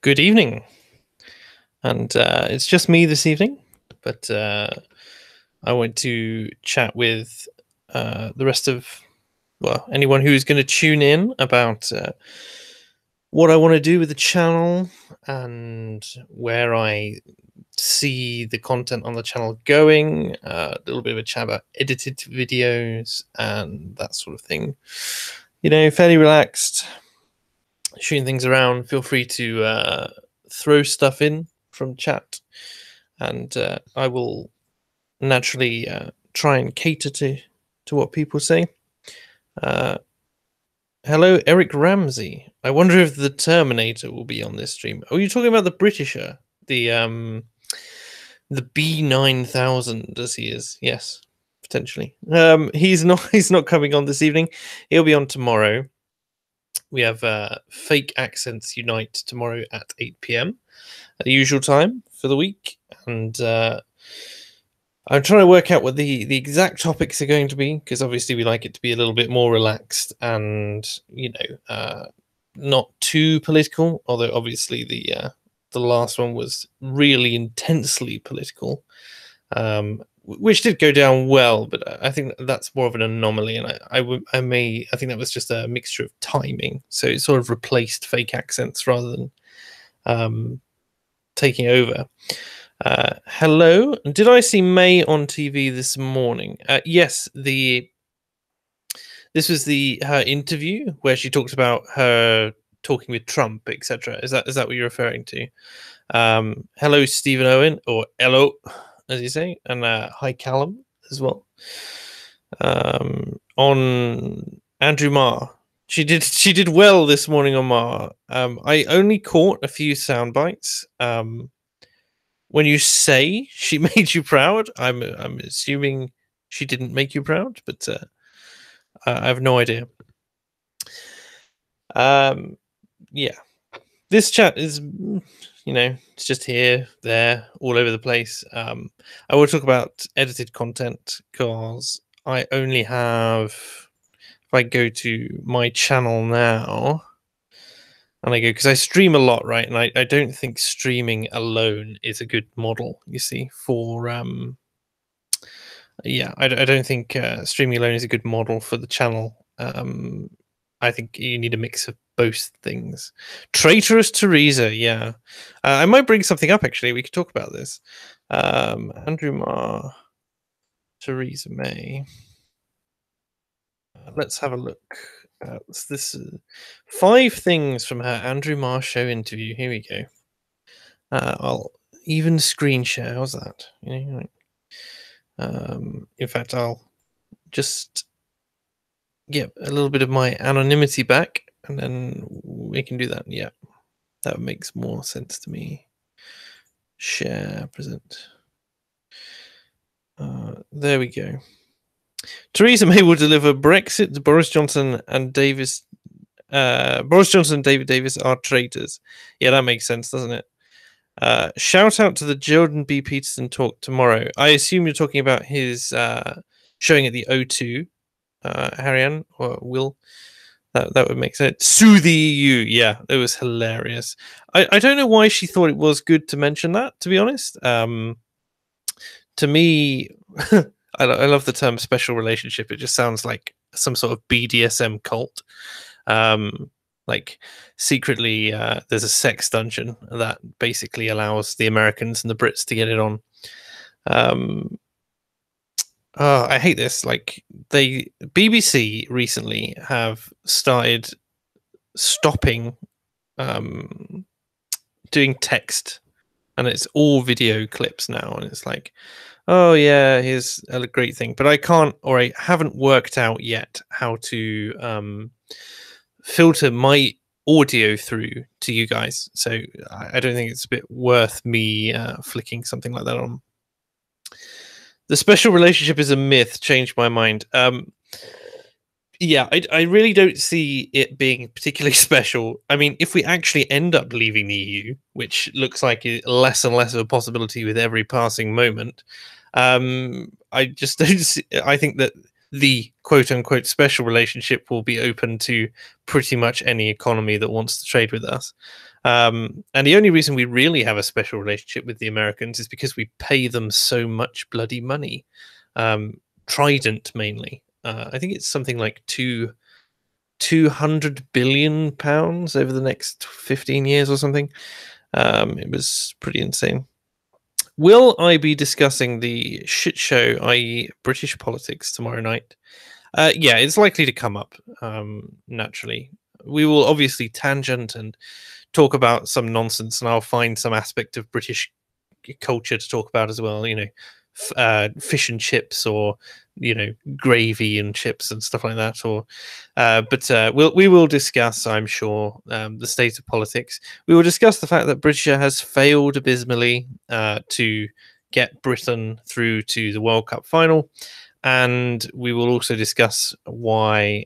Good evening, and it's just me this evening, but I want to chat with the rest of, well, anyone who's going to tune in about what I want to do with the channel and where I see the content on the channel going. A little bit of a chat about edited videos and that sort of thing. You know, fairly relaxed, shooting things around. Feel free to throw stuff in from chat, and I will naturally try and cater to what people say. Hello, Eric Ramsey. I wonder if the Terminator will be on this stream. Oh, you're talking about the Britisher, the B9000, as he is. Yes, potentially. He's not. He's not coming on this evening. He'll be on tomorrow. We have Fake Accents Unite tomorrow at 8 p.m. at the usual time for the week, and I'm trying to work out what the exact topics are going to be, because obviously we like it to be a little bit more relaxed and, you know, not too political. Although obviously the last one was really intensely political, which did go down well, but I think that's more of an anomaly, and I think that was just a mixture of timing. So it sort of replaced Fake Accents rather than taking over. Hello, did I see May on TV this morning? Yes, this was her interview where she talked about her talking with Trump, etc. Is that what you're referring to? Hello, Stephen Owen, or hello, as you say, and hi, Callum, as well. On Andrew Marr, she did well this morning on Marr. I only caught a few sound bites. When you say she made you proud, I'm assuming she didn't make you proud, but I have no idea. Yeah, this chat is, you know, it's just here, there, all over the place. I will talk about edited content because I only have, if I go to my channel now, and I go, because I stream a lot, right? And I don't think streaming alone is a good model, you see, for yeah, I don't think streaming alone is a good model for the channel. I think you need a mix of both things. Traitorous Teresa, yeah. I might bring something up, actually. We could talk about this. Andrew Marr, Theresa May. Let's have a look. This 5 things from her Andrew Marr show interview. Here we go. I'll even screen share. How's that? In fact, I'll just get a little bit of my anonymity back, and then we can do that. Yeah, that makes more sense to me. Share, present. There we go. Theresa May will deliver Brexit to Boris Johnson and Davis. Boris Johnson and David Davis are traitors. Yeah, that makes sense, doesn't it? Shout out to the Jordan B. Peterson talk tomorrow. I assume you're talking about his showing at the O2, Harry-Ann or Will. That would make sense. Sue the EU. Yeah, it was hilarious. I don't know why she thought it was good to mention that, to be honest. To me, I love the term special relationship. It just sounds like some sort of BDSM cult. Like secretly, there's a sex dungeon that basically allows the Americans and the Brits to get it on. I hate this. Like, BBC recently have started stopping doing text, and it's all video clips now, and it's like, oh yeah, here's a great thing, but I can't, or I haven't worked out yet how to filter my audio through to you guys, so I don't think it's a bit worth me flicking something like that on. The special relationship is a myth. Changed my mind. Yeah, I really don't see it being particularly special. I mean, if we actually end up leaving the EU, which looks like less and less of a possibility with every passing moment, I just don't see, I think that the quote unquote special relationship will be open to pretty much any economy that wants to trade with us. And the only reason we really have a special relationship with the Americans is because we pay them so much bloody money. Trident mainly. I think it's something like 200 billion pounds over the next 15 years or something. It was pretty insane. Will I be discussing the shit show, i.e., British politics, tomorrow night? Yeah, it's likely to come up naturally. We will obviously tangent and talk about some nonsense, and I'll find some aspect of British culture to talk about as well. You know, fish and chips, or gravy and chips and stuff like that. Or, but we will discuss, I'm sure, the state of politics. We will discuss the fact that Britain has failed abysmally to get Britain through to the World Cup final. And we will also discuss why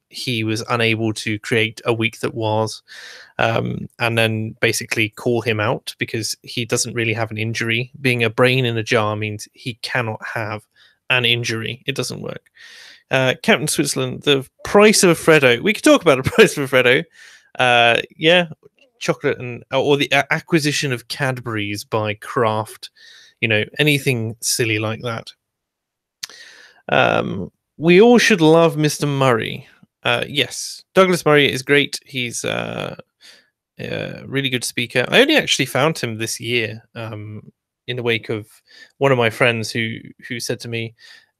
he was unable to create a week that was, and then basically call him out because he doesn't really have an injury. Being a brain in a jar means he cannot have an injury. It doesn't work. Captain Switzerland, the price of a Freddo. We could talk about the price of a Freddo. Yeah, chocolate or the acquisition of Cadbury's by Kraft. Anything silly like that. We all should love Mr. Murray. Yes, Douglas Murray is great. He's a really good speaker. I only actually found him this year in the wake of one of my friends who said to me,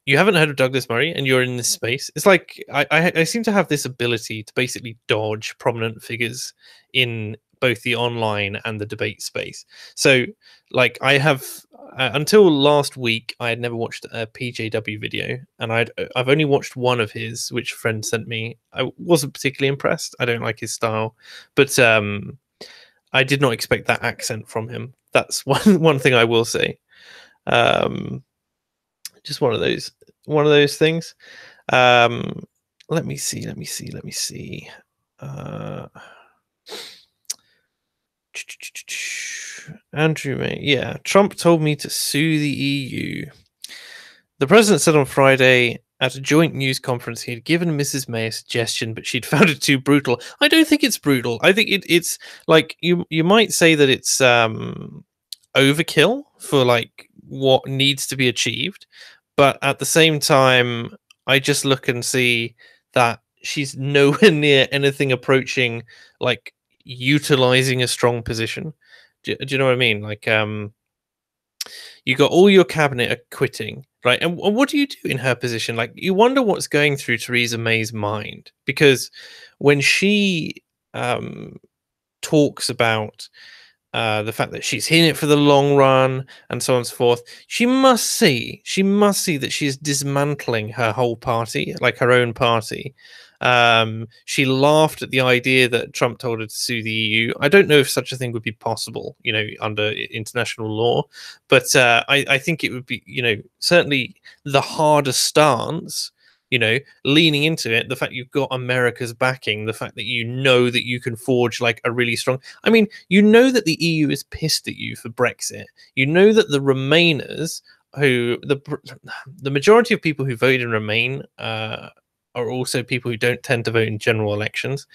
"You haven't heard of Douglas Murray and you're in this space." It's like I seem to have this ability to basically dodge prominent figures in both the online and the debate space. So like I have until last week I had never watched a PJW video, and I've only watched one of his, which a friend sent me. I wasn't particularly impressed. I don't like his style, but I did not expect that accent from him. That's one thing I will say. Just one of those things. Let me see. Andrew May. Yeah, Trump told me to sue the EU. The president said on Friday at a joint news conference he had given Mrs. May a suggestion, but she'd found it too brutal. I don't think it's brutal. I think it's like you might say that it's overkill for like what needs to be achieved, but at the same time, I just look and see that she's nowhere near anything approaching like utilizing a strong position. Do you know what I mean? Like, you got all your cabinet are quitting, right? And what do you do in her position? Like, you wonder what's going through Theresa May's mind, because when she talks about the fact that she's in it for the long run and so on and so forth, she must see that she's dismantling her whole party, like her own party. She laughed at the idea that Trump told her to sue the EU. I don't know if such a thing would be possible, under international law, but I think it would be, certainly the harder stance, leaning into it, the fact you've got America's backing, the fact that that you can forge like a really strong, I mean, that the EU is pissed at you for Brexit. That the Remainers, who the majority of people who voted in Remain are also people who don't tend to vote in general elections,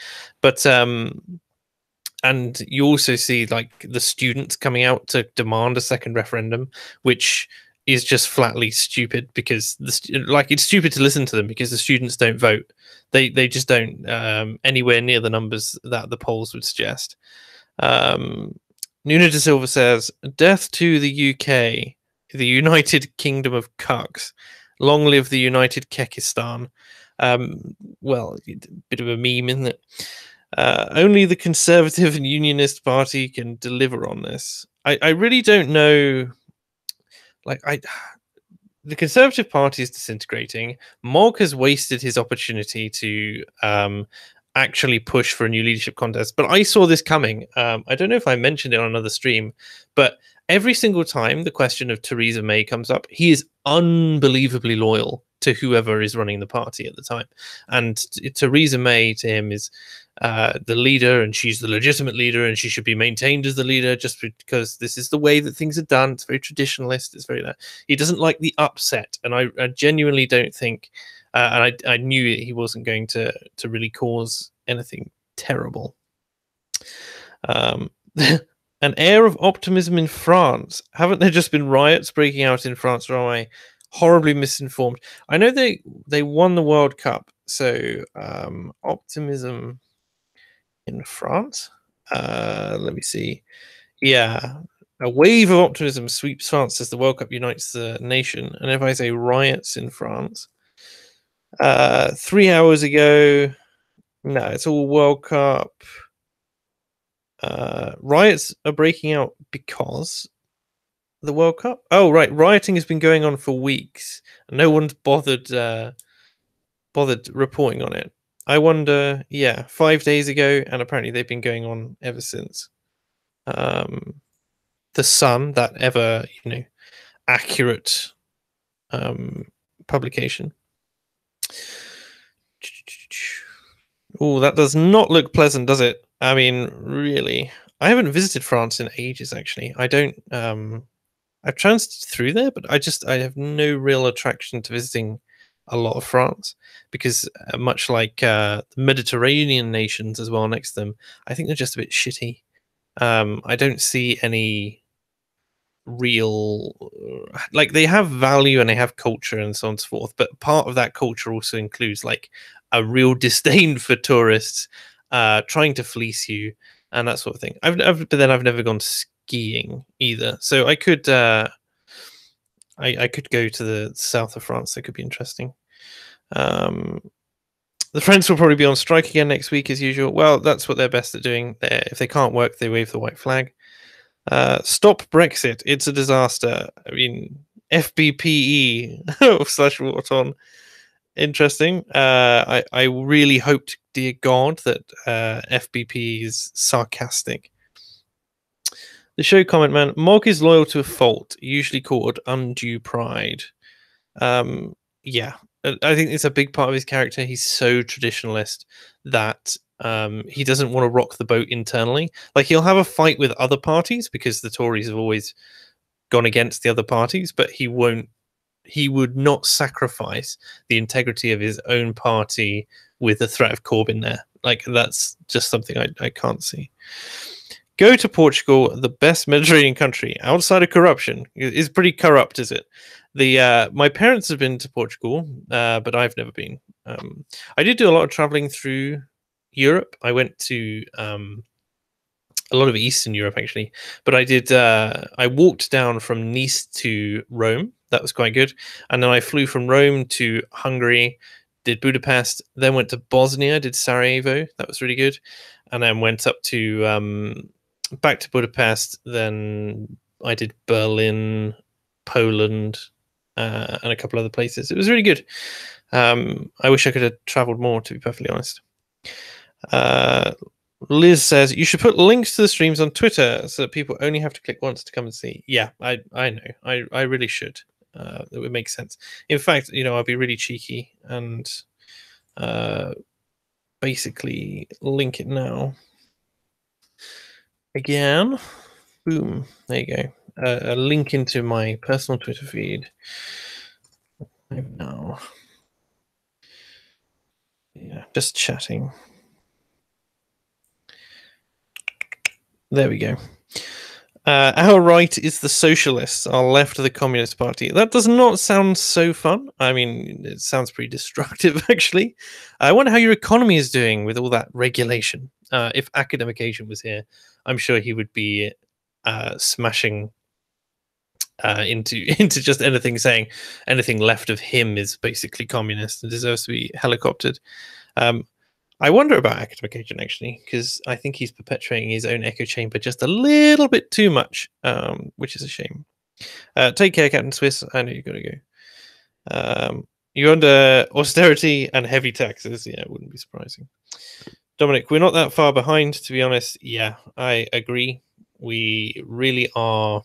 but and you also see like the students coming out to demand a second referendum, which is just flatly stupid, because it's stupid to listen to them because the students don't vote. They just don't anywhere near the numbers that the polls would suggest. Nuna de Silva says, "Death to the UK, the United Kingdom of Cucks. Long live the United Kekistan." Well, a bit of a meme, isn't it? Only the Conservative and Unionist Party can deliver on this. I really don't know. The Conservative Party is disintegrating. Mogg has wasted his opportunity to actually push for a new leadership contest. But I saw this coming. I don't know if I mentioned it on another stream, but every single time the question of Theresa May comes up, he is unbelievably loyal to whoever is running the party at the time. And Theresa May to him is the leader, and she's the legitimate leader, and she should be maintained as the leader just because this is the way that things are done. It's very traditionalist. It's very he doesn't like the upset, and I genuinely don't think and I knew he wasn't going to really cause anything terrible. An air of optimism in France. Haven't there just been riots breaking out in France, or am I horribly misinformed? I know they won the World Cup, so optimism in France. Let me see. Yeah, a wave of optimism sweeps France as the World Cup unites the nation. And if I say riots in France, 3 hours ago, no, it's all World Cup. Riots are breaking out because the World Cup. Oh, right, rioting has been going on for weeks, and no one's bothered reporting on it. I wonder. Yeah, 5 days ago, and apparently they've been going on ever since. The Sun, that ever accurate publication. Oh, that does not look pleasant, does it? I mean, really, I haven't visited France in ages. Actually, I don't. I've transited through there, but I have no real attraction to visiting a lot of France because, much like the Mediterranean nations as well next to them, I think they're just a bit shitty. I don't see any real like they have value and they have culture and so on and so forth, but part of that culture also includes like a real disdain for tourists trying to fleece you and that sort of thing. But then I've never gone skiing either, so I could I could go to the south of France. That could be interesting. The French will probably be on strike again next week as usual. Well, that's what they're best at doing. If they can't work, they wave the white flag. Stop Brexit. It's a disaster. I mean, FBPE / Wharton. Interesting. I really hoped, dear God, that FBP is sarcastic. The show comment man, Mog is loyal to a fault, usually called undue pride. Yeah, I think it's a big part of his character. He's so traditionalist that he doesn't want to rock the boat internally. Like, he'll have a fight with other parties because the Tories have always gone against the other parties, but he would not sacrifice the integrity of his own party with the threat of Corbyn there. Like, that's just something I can't see. Go to Portugal, the best Mediterranean country outside of corruption. Is pretty corrupt, is it? My parents have been to Portugal, but I've never been. I did do a lot of traveling through Europe. I went to a lot of Eastern Europe actually, but I walked down from Nice to Rome. That was quite good, and then I flew from Rome to Hungary, did Budapest, then went to Bosnia, did Sarajevo. That was really good, and then went up to back to Budapest. Then I did Berlin, Poland, and a couple other places. It was really good. I wish I could have traveled more, to be perfectly honest. Liz says you should put links to the streams on Twitter so that people only have to click once to come and see. Yeah, I know. I really should. That would make sense. In fact, I'll be really cheeky and basically link it now. Again, boom. There you go. A link into my personal Twitter feed. No. Yeah, just chatting. There we go. Our right is the socialists, our left the Communist Party. That does not sound so fun. I mean, it sounds pretty destructive, actually. I wonder how your economy is doing with all that regulation. If Academic Agent was here, I'm sure he would be smashing into just anything, saying anything left of him is basically communist and deserves to be helicoptered. I wonder about Academic Agent, actually, because I think he's perpetuating his own echo chamber just a little bit too much, which is a shame. Take care, Captain Swiss. I know you've got to go. You're under austerity and heavy taxes. Yeah, it wouldn't be surprising. Dominic, we're not that far behind, to be honest. Yeah, I agree. We really are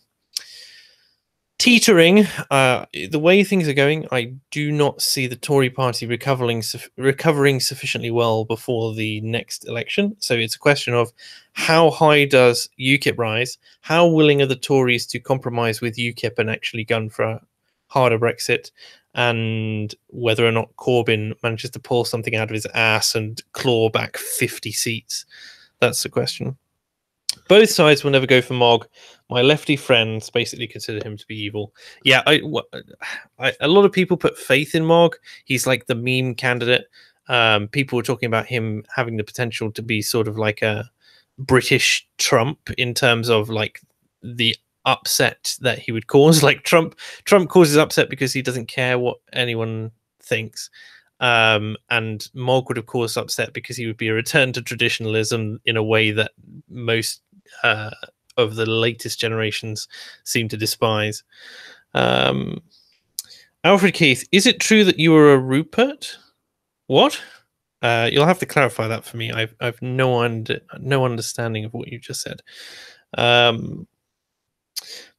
teetering. The way things are going, I do not see the Tory party recovering sufficiently well before the next election. So it's a question of how high does UKIP rise? How willing are the Tories to compromise with UKIP and actually gun for a harder Brexit? and whether or not Corbyn manages to pull something out of his ass and claw back 50 seats. That's the question. Both sides will never go for Mog. My lefty friends basically consider him to be evil. Yeah, a lot of people put faith in Mog. He's like the meme candidate. People were talking about him having the potential to be sort of like a British Trump in terms of like the upset that he would cause. Like Trump causes upset because he doesn't care what anyone thinks. And Mog would have caused upset because he would be a return to traditionalism in a way that most of the latest generations seem to despise. Alfred Keith, is it true that you were a Rupert? What? You'll have to clarify that for me. I've no understanding of what you just said.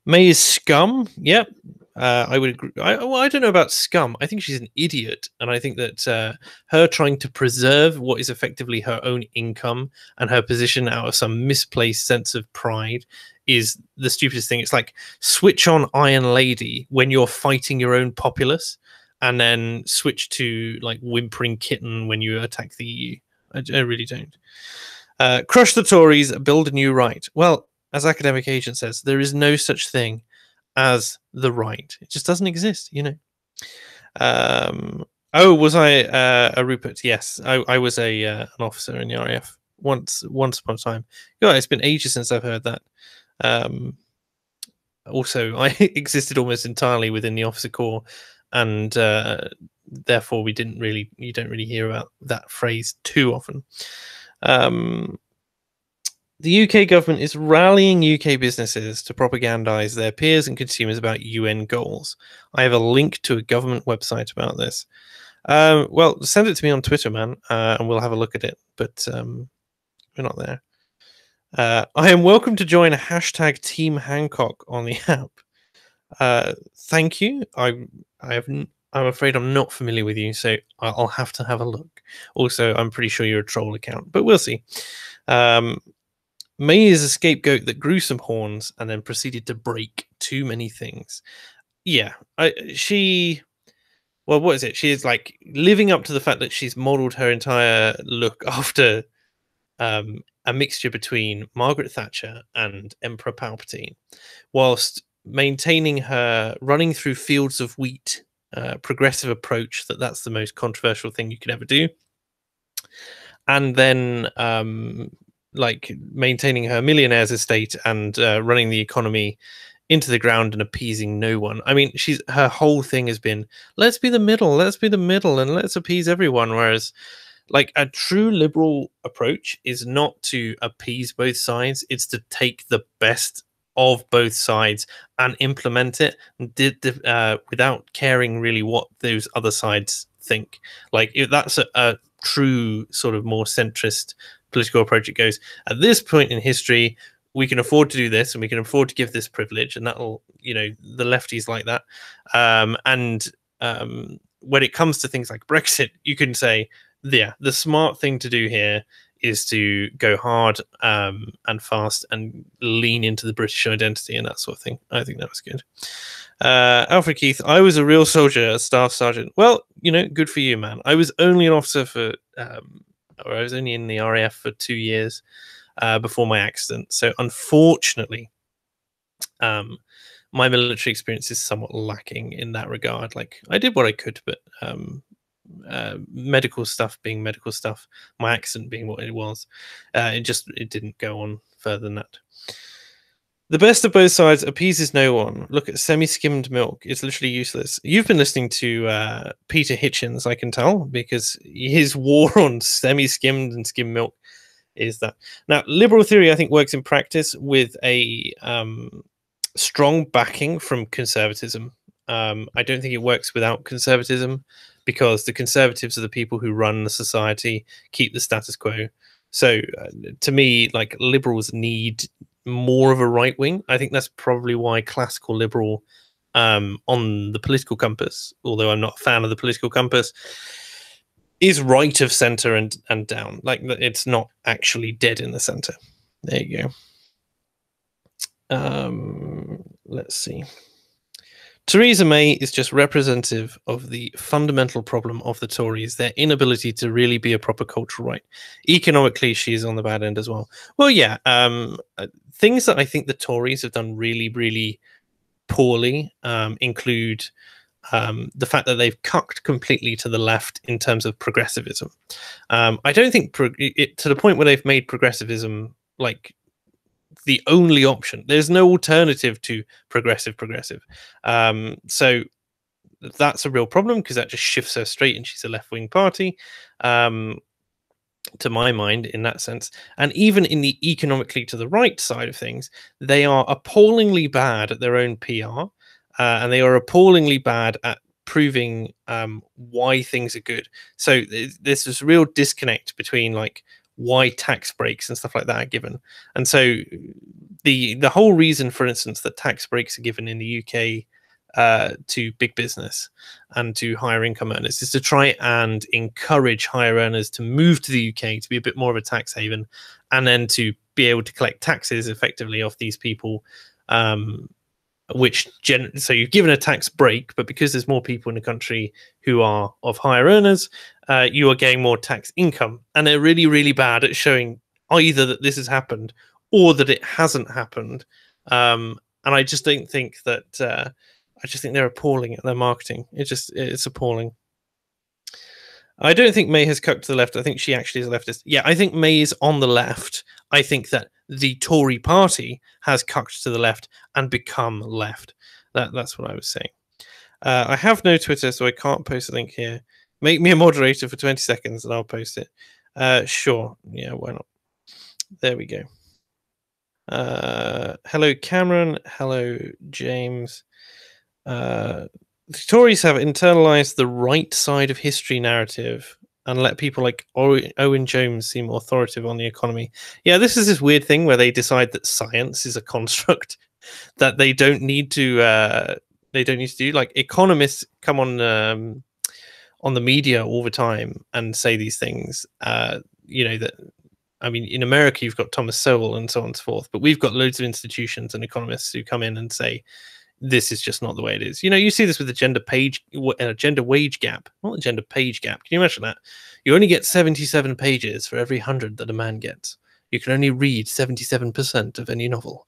May is scum. Yep. I would agree. I don't know about scum. I think she's an idiot, and I think that her trying to preserve what is effectively her own income and her position out of some misplaced sense of pride is the stupidest thing. It's like switch on Iron Lady when you're fighting your own populace, and then switch to like whimpering kitten when you attack the EU. I really don't. Crush the Tories, build a new right. Well, as Academic Agent says, there is no such thing as the right. It just doesn't exist, you know. Oh, was I a Rupert? Yes, I was an officer in the RAF once upon a time. God, it's been ages since I've heard that. Also, I existed almost entirely within the officer corps, and therefore you don't really hear about that phrase too often. The UK government is rallying UK businesses to propagandize their peers and consumers about UN goals. I have a link to a government website about this. Well, send it to me on Twitter, man, and we'll have a look at it. But we're not there. I am welcome to join a hashtag Team Hancock on the app. Thank you. I'm afraid I'm not familiar with you, so I'll have to have a look. Also, I'm pretty sure you're a troll account, but we'll see. May is a scapegoat that grew some horns and then proceeded to break too many things. Yeah, well, what is it? She is like living up to the fact that she's modeled her entire look after a mixture between Margaret Thatcher and Emperor Palpatine, whilst maintaining her running through fields of wheat progressive approach that's the most controversial thing you could ever do. And then like maintaining her millionaire's estate and running the economy into the ground and appeasing no one. I mean, her whole thing has been, let's be the middle, and let's appease everyone. Whereas like a true liberal approach is not to appease both sides, it's to take the best of both sides and implement it without caring really what those other sides think. Like if that's a true sort of more centrist political approach, it goes, at this point in history we can afford to do this and we can afford to give this privilege, and that'll, you know, the lefties like that. When it comes to things like Brexit, you can say, yeah, the smart thing to do here is to go hard and fast and lean into the British identity and that sort of thing. I think that was good. Alfred Keith, I was a real soldier, a staff sergeant. Well, you know, good for you, man. I was only an officer for or I was only in the RAF for 2 years before my accident. So unfortunately, my military experience is somewhat lacking in that regard. Like I did what I could, but medical stuff being medical stuff, my accident being what it was, it didn't go on further than that. The best of both sides appeases no one. Look at semi-skimmed milk. It's literally useless. You've been listening to Peter Hitchens, I can tell, because his war on semi-skimmed and skimmed milk is that. Now, liberal theory, I think, works in practice with a strong backing from conservatism. I don't think it works without conservatism, because the conservatives are the people who run the society, keep the status quo. So to me, like, liberals need more of a right wing. I think that's probably why classical liberal on the political compass, although I'm not a fan of the political compass, is right of center and down. Like, it's not actually dead in the center. There you go. Let's see. Theresa May is just representative of the fundamental problem of the Tories, their inability to really be a proper cultural right. Economically, she's on the bad end as well. Well, yeah, things that I think the Tories have done really, really poorly include the fact that they've cucked completely to the left in terms of progressivism. I don't think to the point where they've made progressivism like the only option. There's no alternative to progressive. So that's a real problem because that just shifts her straight, and she's a left-wing party. To my mind, in that sense. And even in the economically to the right side of things, they are appallingly bad at their own PR, and they are appallingly bad at proving why things are good. So there's this real disconnect between like why tax breaks and stuff like that are given. And so the whole reason, for instance, that tax breaks are given in the UK to big business and to higher income earners is to try and encourage higher earners to move to the UK to be a bit more of a tax haven, and then to be able to collect taxes effectively off these people. So you've given a tax break, but because there's more people in the country who are of higher earners, you are getting more tax income. And they're really, really bad at showing either that this has happened or that it hasn't happened. And I just don't think that. I just think they're appalling at their marketing. It's appalling. I don't think May has cucked to the left. I think she actually is a leftist. Yeah, I think May is on the left. I think that the Tory party has cucked to the left and become left. That's what I was saying. I have no Twitter, so I can't post a link here. Make me a moderator for 20 seconds and I'll post it. Sure. Yeah, why not? There we go. Hello, Cameron. Hello, James. The Tories have internalized the right side of history narrative and let people like Owen Jones seem authoritative on the economy. Yeah, this is this weird thing where they decide that science is a construct that they don't need to do. Like economists come on the media all the time and say these things. That I mean, in America you've got Thomas Sowell and so on and so forth, but we've got loads of institutions and economists who come in and say this is just not the way it is. You see this with the gender wage gap, not the gender page gap. Can you imagine that? You only get 77 pages for every 100 that a man gets. You can only read 77% of any novel.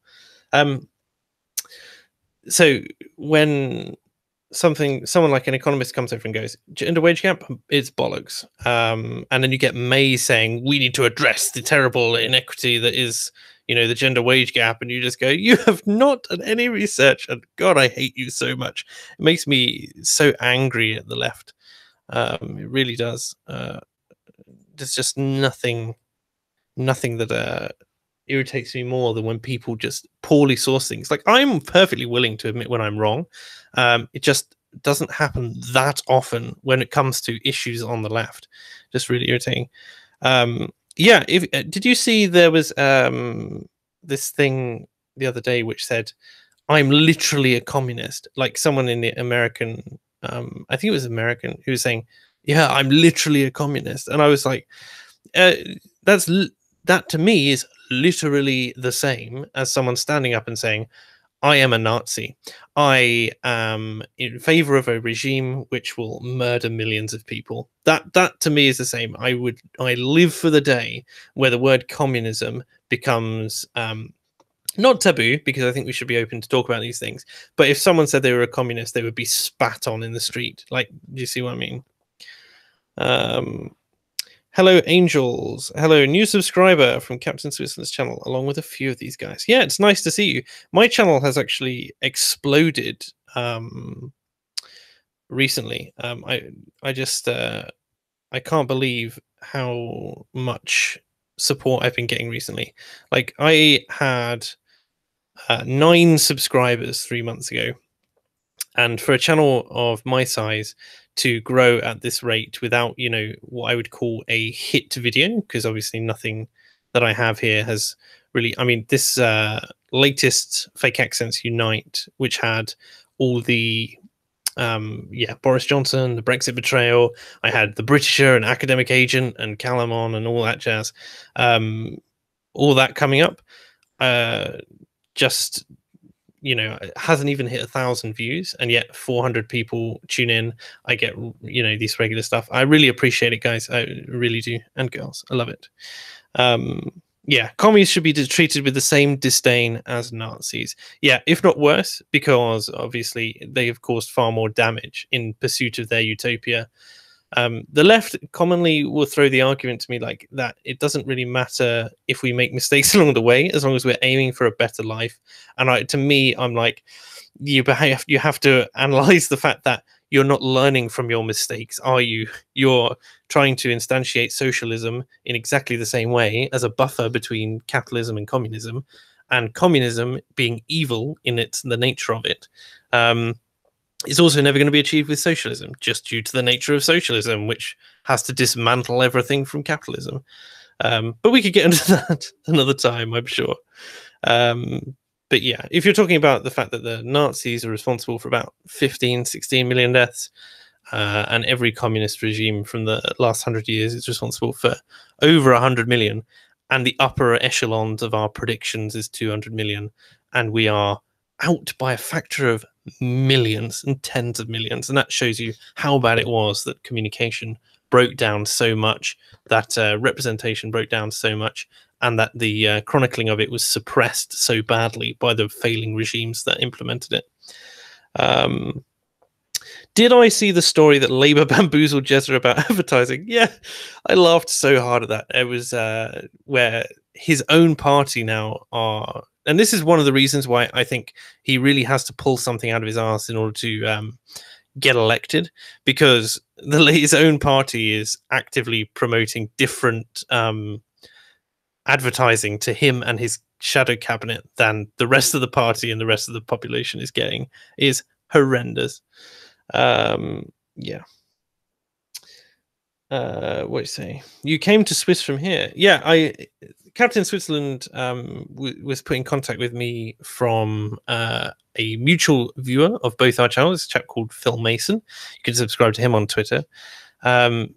So when someone like an economist comes over and goes, gender wage gap, it's bollocks. And then you get May saying, we need to address the terrible inequity that is the gender wage gap, and you just go, you have not done any research, and God, I hate you so much. It makes me so angry at the left. It really does. There's just nothing that irritates me more than when people just poorly source things. Like, I'm perfectly willing to admit when I'm wrong. It just doesn't happen that often when it comes to issues on the left. Just really irritating. Yeah, did you see there was this thing the other day which said, I'm literally a communist? Like someone in the American, I think it was American, who was saying, yeah, I'm literally a communist. And I was like, that to me is literally the same as someone standing up and saying, I am a Nazi. I am in favor of a regime which will murder millions of people. That to me is the same. I live for the day where the word communism becomes not taboo, because I think we should be open to talk about these things. But if someone said they were a communist, they would be spat on in the street. Like, do you see what I mean? Hello, Angels. Hello, new subscriber from Captain Switzerland's channel, along with a few of these guys. Yeah, it's nice to see you. My channel has actually exploded recently. I can't believe how much support I've been getting recently. Like, I had 9 subscribers 3 months ago, and for a channel of my size to grow at this rate without, what I would call a hit video, because obviously nothing that I have here has really, I mean, this latest Fake Accents Unite, which had all the, Boris Johnson, the Brexit betrayal, I had the Britisher and Academic Agent and Callum on and all that jazz, all that coming up, just you know, it hasn't even hit 1,000 views, and yet 400 people tune in. I get, you know, these regular stuff. I really appreciate it, guys. I really do. And girls, I love it. Yeah, commies should be treated with the same disdain as Nazis. Yeah, if not worse, because obviously they have caused far more damage in pursuit of their utopia. The left commonly will throw the argument to me like that it doesn't really matter if we make mistakes along the way, as long as we're aiming for a better life. And to me, I'm like, you have to analyze the fact that you're not learning from your mistakes, are you? You're trying to instantiate socialism in exactly the same way as a buffer between capitalism and communism being evil in the nature of it. It's also never going to be achieved with socialism, just due to the nature of socialism, which has to dismantle everything from capitalism. But we could get into that another time, I'm sure. But yeah, if you're talking about the fact that the Nazis are responsible for about 15, 16 million deaths, and every communist regime from the last 100 years is responsible for over 100 million, and the upper echelons of our predictions is 200 million, and we are out by a factor of millions and tens of millions. And that shows you how bad it was that communication broke down so much, that representation broke down so much, and that the chronicling of it was suppressed so badly by the failing regimes that implemented it. Did I see the story that Labour bamboozled Jezza about advertising? Yeah, I laughed so hard at that. It was where his own party now are, and this is one of the reasons why I think he really has to pull something out of his arse in order to get elected, because his own party is actively promoting different advertising to him and his shadow cabinet than the rest of the party and the rest of the population is getting. Is horrendous. Yeah. What do you say? You came to Swiss from here. Yeah, Captain Switzerland was put in contact with me from a mutual viewer of both our channels, a chap called Phil Mason. You can subscribe to him on Twitter. And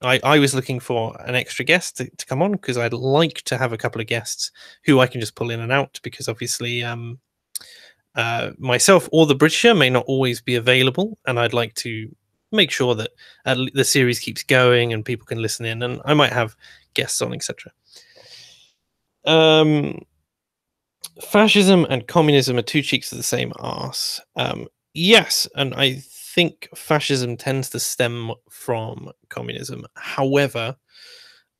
I was looking for an extra guest to come on, because I'd like to have a couple of guests who I can just pull in and out, because obviously myself or the Britisher may not always be available, and I'd like to make sure that the series keeps going and people can listen in, and I might have guests on, etc. Fascism and communism are two cheeks of the same arse. Yes, and I think fascism tends to stem from communism. However,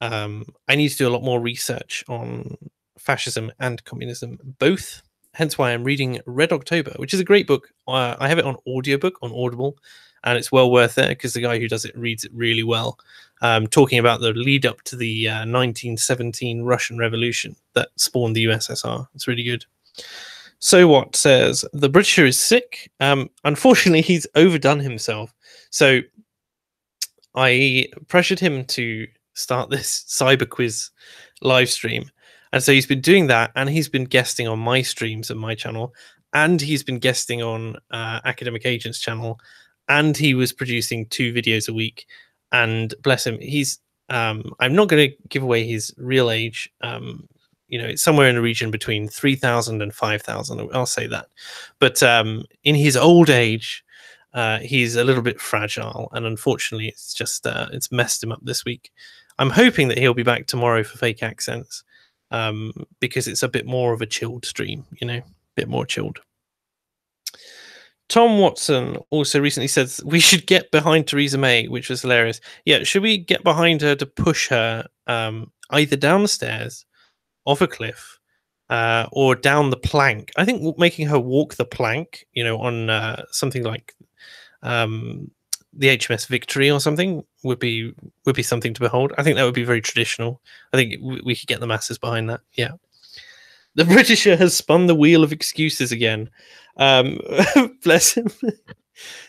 I need to do a lot more research on fascism and communism both. Hence why I'm reading Red October, which is a great book. I have it on audiobook on Audible, and it's well worth it because the guy who does it reads it really well, talking about the lead up to the 1917 Russian Revolution that spawned the USSR. It's really good. So what says, the Britisher is sick. Unfortunately, he's overdone himself. So I pressured him to start this cyber quiz live stream. And so he's been doing that, and he's been guesting on my streams and my channel, and he's been guesting on Academic Agent's channel, and he was producing 2 videos a week. And bless him, he's I'm not going to give away his real age. You know, it's somewhere in the region between 3,000 and 5,000. I'll say that. But in his old age, he's a little bit fragile, and unfortunately, it's just it's messed him up this week. I'm hoping that he'll be back tomorrow for Fake Accents, because it's a bit more of a chilled stream, you know, a bit more chilled. Tom Watson also recently said we should get behind Theresa May, which was hilarious. Yeah, should we get behind her to push her either down the stairs, off a cliff, or down the plank? I think making her walk the plank, you know, on something like the HMS Victory or something would be something to behold. I think that would be very traditional. I think we could get the masses behind that. Yeah. The Britisher has spun the wheel of excuses again. Bless him.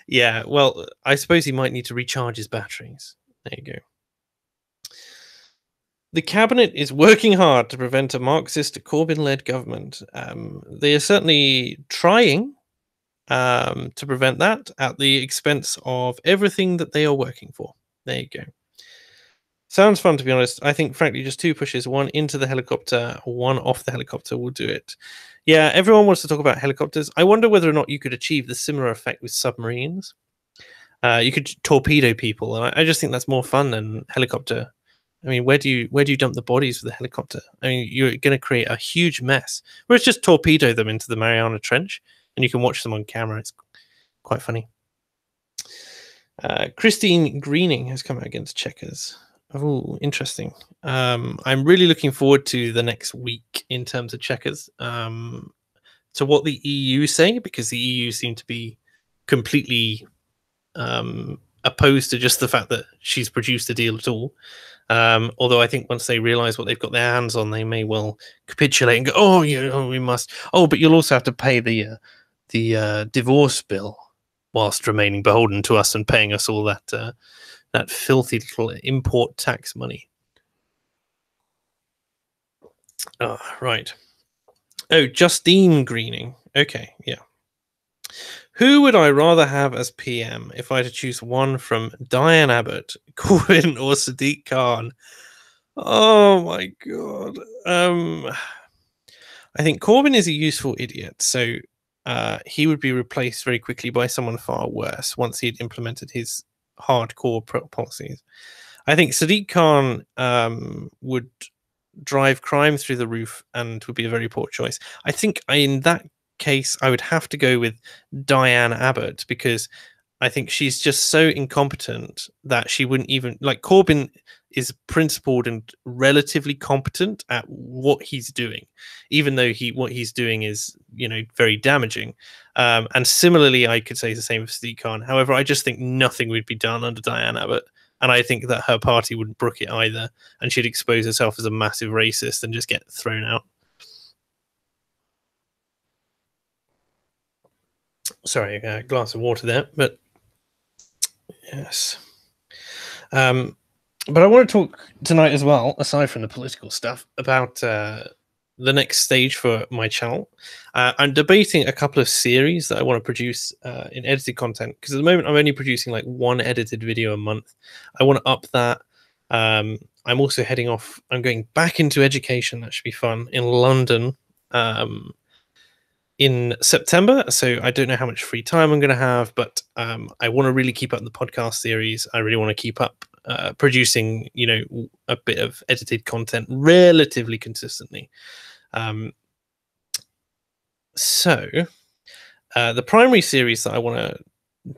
Yeah, well, I suppose he might need to recharge his batteries. There you go. The cabinet is working hard to prevent a Marxist Corbyn-led government. They are certainly trying to prevent that at the expense of everything that they are working for. There you go. Sounds fun, to be honest. I think, frankly, just 2 pushes, 1 into the helicopter, 1 off the helicopter will do it. Yeah, everyone wants to talk about helicopters. I wonder whether or not you could achieve the similar effect with submarines. You could torpedo people, and I just think that's more fun than helicopter. I mean, where do you dump the bodies with the helicopter? I mean, you're going to create a huge mess. Whereas just torpedo them into the Mariana Trench, and you can watch them on camera. It's quite funny. Christine Greening has come out against Checkers. Oh, interesting. I'm really looking forward to the next week in terms of Checkers. To what the EU say, because the EU seem to be completely opposed to just the fact that she's produced a deal at all. Although I think once they realise what they've got their hands on, they may well capitulate and go, "Oh, we must." Oh, but you'll also have to pay the divorce bill, whilst remaining beholden to us and paying us all that that filthy little import tax money. Oh, right. Oh, Justine Greening. Okay, yeah. Who would I rather have as PM if I had to choose one from Diane Abbott, Corbyn, or Sadiq Khan? Oh my god. I think Corbyn is a useful idiot, so he would be replaced very quickly by someone far worse once he'd implemented his hardcore policies. I think Sadiq Khan would drive crime through the roof and would be a very poor choice. I think in that case, I would have to go with Diane Abbott, because I think she's just so incompetent that she wouldn't even like. Corbyn is principled and relatively competent at what he's doing, even though what he's doing is, very damaging. And similarly, I could say the same of Sadiq Khan. However, I just think nothing would be done under Diane Abbott. And I think that her party wouldn't brook it either, and she'd expose herself as a massive racist and just get thrown out. Sorry, a glass of water there, but yes. But I want to talk tonight as well, aside from the political stuff, about the next stage for my channel. I'm debating a couple of series that I want to produce in edited content, because at the moment I'm only producing like 1 edited video a month. I want to up that. I'm also heading off. I'm going back into education. That should be fun, in London in September. So I don't know how much free time I'm going to have, but I want to really keep up the podcast series. I really want to keep up producing, a bit of edited content relatively consistently. So the primary series that I want to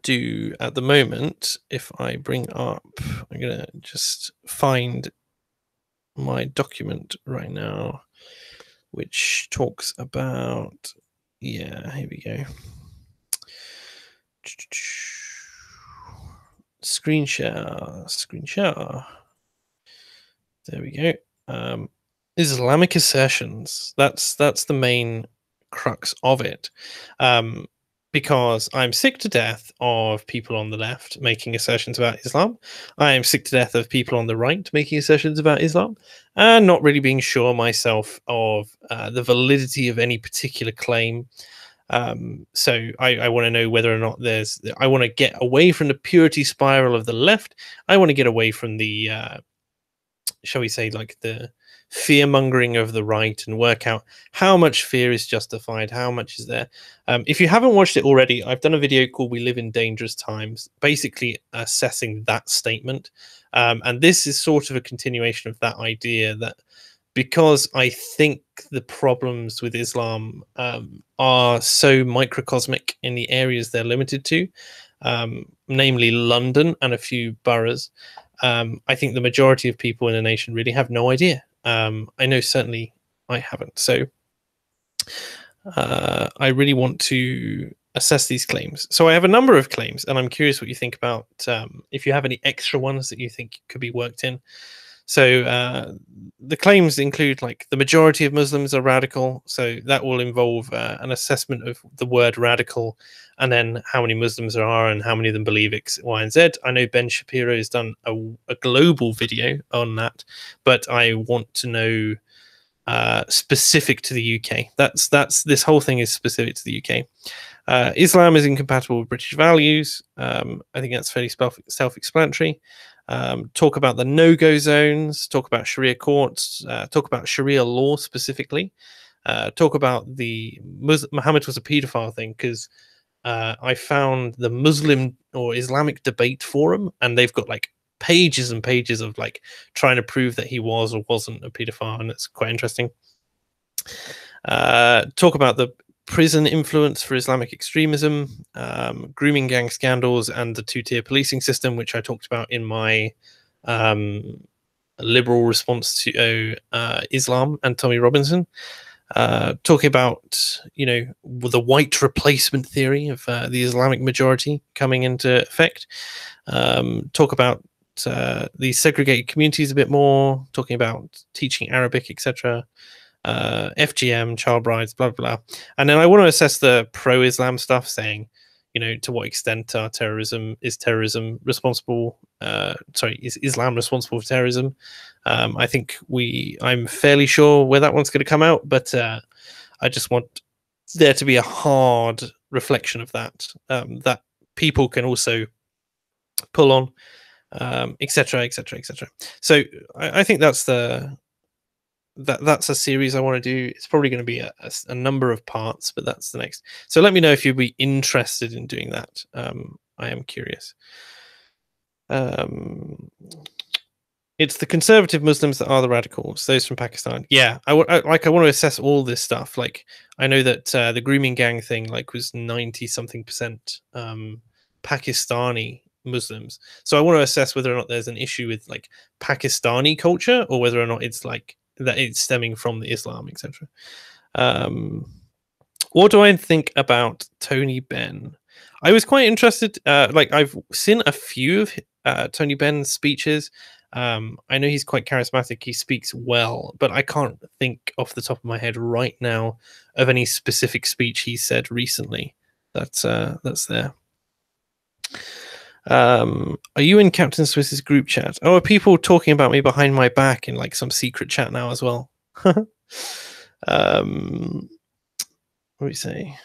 do at the moment, if I bring up, I'm going to just find my document right now, which talks about, yeah, here we go. Screen share. There we go. Islamic assertions. That's the main crux of it. Because I'm sick to death of people on the left making assertions about Islam. I am sick to death of people on the right making assertions about Islam, and not really being sure myself of the validity of any particular claim. So I want to know whether or not I want to get away from the purity spiral of the left. I want to get away from the, shall we say, like the fear mongering of the right, and work out how much fear is justified, how much is there. If you haven't watched it already, I've done a video called "We Live in Dangerous Times," basically assessing that statement. And this is sort of a continuation of that idea, that because I think the problems with Islam are so microcosmic in the areas they're limited to, namely London and a few boroughs, I think the majority of people in a nation really have no idea. I know certainly I haven't. So I really want to assess these claims. So I have a number of claims, and I'm curious what you think about if you have any extra ones that you think could be worked in. So the claims include, like, the majority of Muslims are radical. So that will involve an assessment of the word radical, and then how many Muslims there are and how many of them believe X, Y, and Z. I know Ben Shapiro has done a global video on that, but I want to know specific to the UK. This whole thing is specific to the UK. Islam is incompatible with British values. I think that's fairly self-explanatory. talk about the no-go zones, talk about Sharia courts, talk about Sharia law specifically, talk about the Muhammad was a pedophile thing, because I found the Muslim or Islamic debate forum, and they've got like pages and pages of like trying to prove that he was or wasn't a pedophile, and it's quite interesting. Talk about the prison influence for Islamic extremism, grooming gang scandals, and the two-tier policing system, which I talked about in my liberal response to Islam and Tommy Robinson. Talking about, you know, the white replacement theory of the Islamic majority coming into effect. Talk about the segregated communities a bit more, talking about teaching Arabic, etc. FGM, child brides, blah, blah, blah. And then I want to assess the pro-Islam stuff, saying, you know, to what extent is terrorism responsible? Is Islam responsible for terrorism? I think I'm fairly sure where that one's going to come out, but I just want there to be a hard reflection of that, that people can also pull on, etc., etc., etc. So I think that's that's a series I want to do. It's probably going to be a number of parts, but that's the next. So let me know if you'd be interested in doing that. I am curious. It's the conservative Muslims that are the radicals, those from Pakistan. Yeah, I want to assess all this stuff. Like, I know that the grooming gang thing like was 90-something% Pakistani Muslims. So I want to assess whether or not there's an issue with like Pakistani culture, or whether or not it's like that it's stemming from the Islam, etc. What do I think about Tony Benn? I was quite interested. Like, I've seen a few of Tony Benn's speeches. I know he's quite charismatic. He speaks well, but I can't think off the top of my head right now of any specific speech he said recently. That's there. Are you in Captain Swiss's group chat? Oh, are people talking about me behind my back in like some secret chat now as well? What do we say?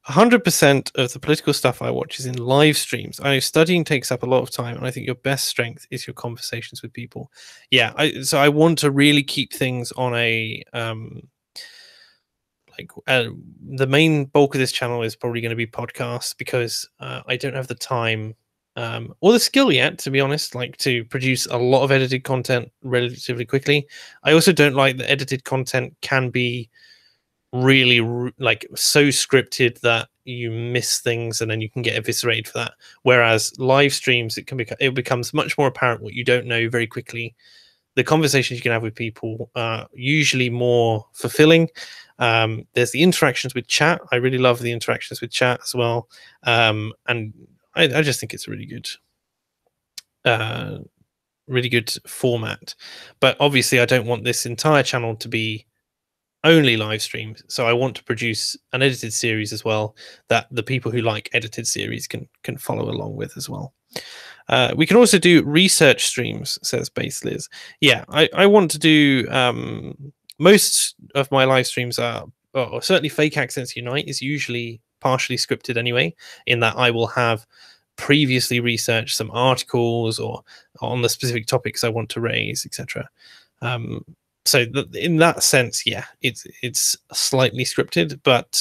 100% of the political stuff I watch is in live streams. I know studying takes up a lot of time, and I think your best strength is your conversations with people. Yeah, so I want to really keep things on a the main bulk of this channel is probably going to be podcasts, because I don't have the time or the skill yet, to be honest, like to produce a lot of edited content relatively quickly. I also don't like that edited content can be really like so scripted that you miss things and then you can get eviscerated for that. Whereas live streams, it becomes much more apparent what you don't know very quickly. The conversations you can have with people are usually more fulfilling. There's the interactions with chat. I really love the interactions with chat as well. And I just think it's a really good format. But obviously I don't want this entire channel to be only live streams, so I want to produce an edited series as well that the people who like edited series can follow along with as well. We can also do research streams, says Base Liz. Yeah, I want to do most of my live streams are, or certainly Fake Accents Unite is usually partially scripted anyway, in that I will have previously researched some articles or on the specific topics I want to raise, etc. So in that sense, yeah, it's slightly scripted, but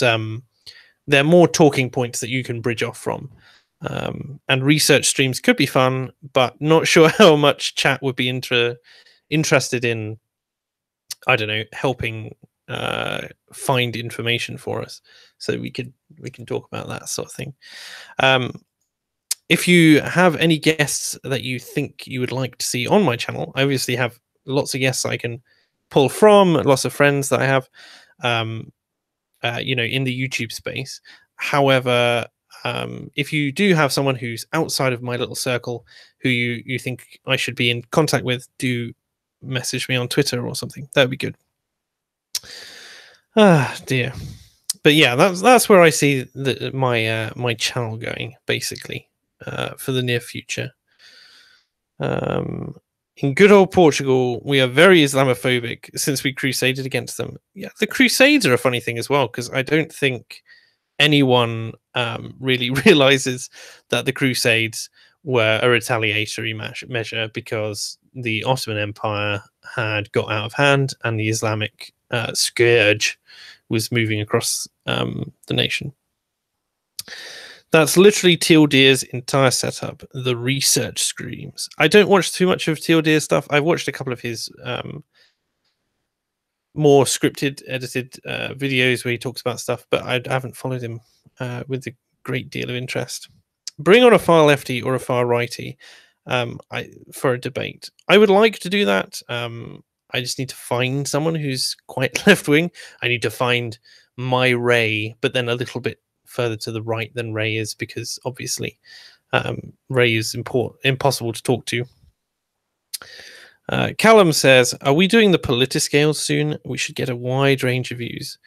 there are more talking points that you can bridge off from. And research streams could be fun, but not sure how much chat would be interested in, I don't know, helping find information for us. So we can talk about that sort of thing. If you have any guests that you think you would like to see on my channel, I obviously have lots of guests I can pull from, lots of friends that I have, you know, in the YouTube space. However, if you do have someone who's outside of my little circle who you think I should be in contact with, do message me on Twitter or something. That would be good. Ah, dear. But yeah, that's where I see my channel going, basically, for the near future. In good old Portugal, we are very Islamophobic since we crusaded against them. Yeah, the Crusades are a funny thing as well, because I don't think anyone really realizes that the Crusades were a retaliatory measure because the Ottoman Empire had got out of hand and the Islamic scourge was moving across the nation. That's literally Teal Deer's entire setup. The research screams. I don't watch too much of Teal Deer stuff. I've watched a couple of his more scripted, edited videos where he talks about stuff, but I haven't followed him with a great deal of interest. Bring on a far lefty or a far righty for a debate. I would like to do that. I just need to find someone who's quite left wing. I need to find my Ray, but then a little bit further to the right than Ray is, because obviously Ray is impossible to talk to. Callum says, are we doing the politiscale soon? We should get a wide range of views.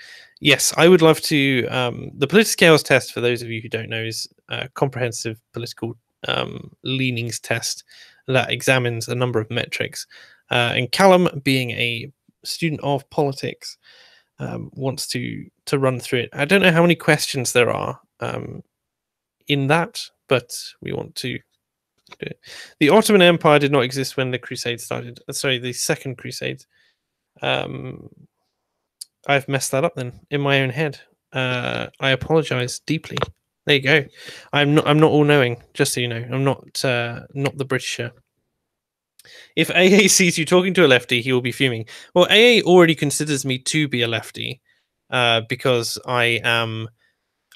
Yes, I would love to. The politiscales test, for those of you who don't know, is a comprehensive political leanings test that examines a number of metrics. And Callum, being a student of politics, wants to run through it. I don't know how many questions there are in that, but we want to do it. The Ottoman Empire did not exist when the Crusades started. Sorry, the Second Crusade. I've messed that up then in my own head. I apologize deeply. There you go. I'm not all-knowing, just so you know. I'm not the Britisher. If AA sees you talking to a lefty, he will be fuming. Well, AA already considers me to be a lefty because I am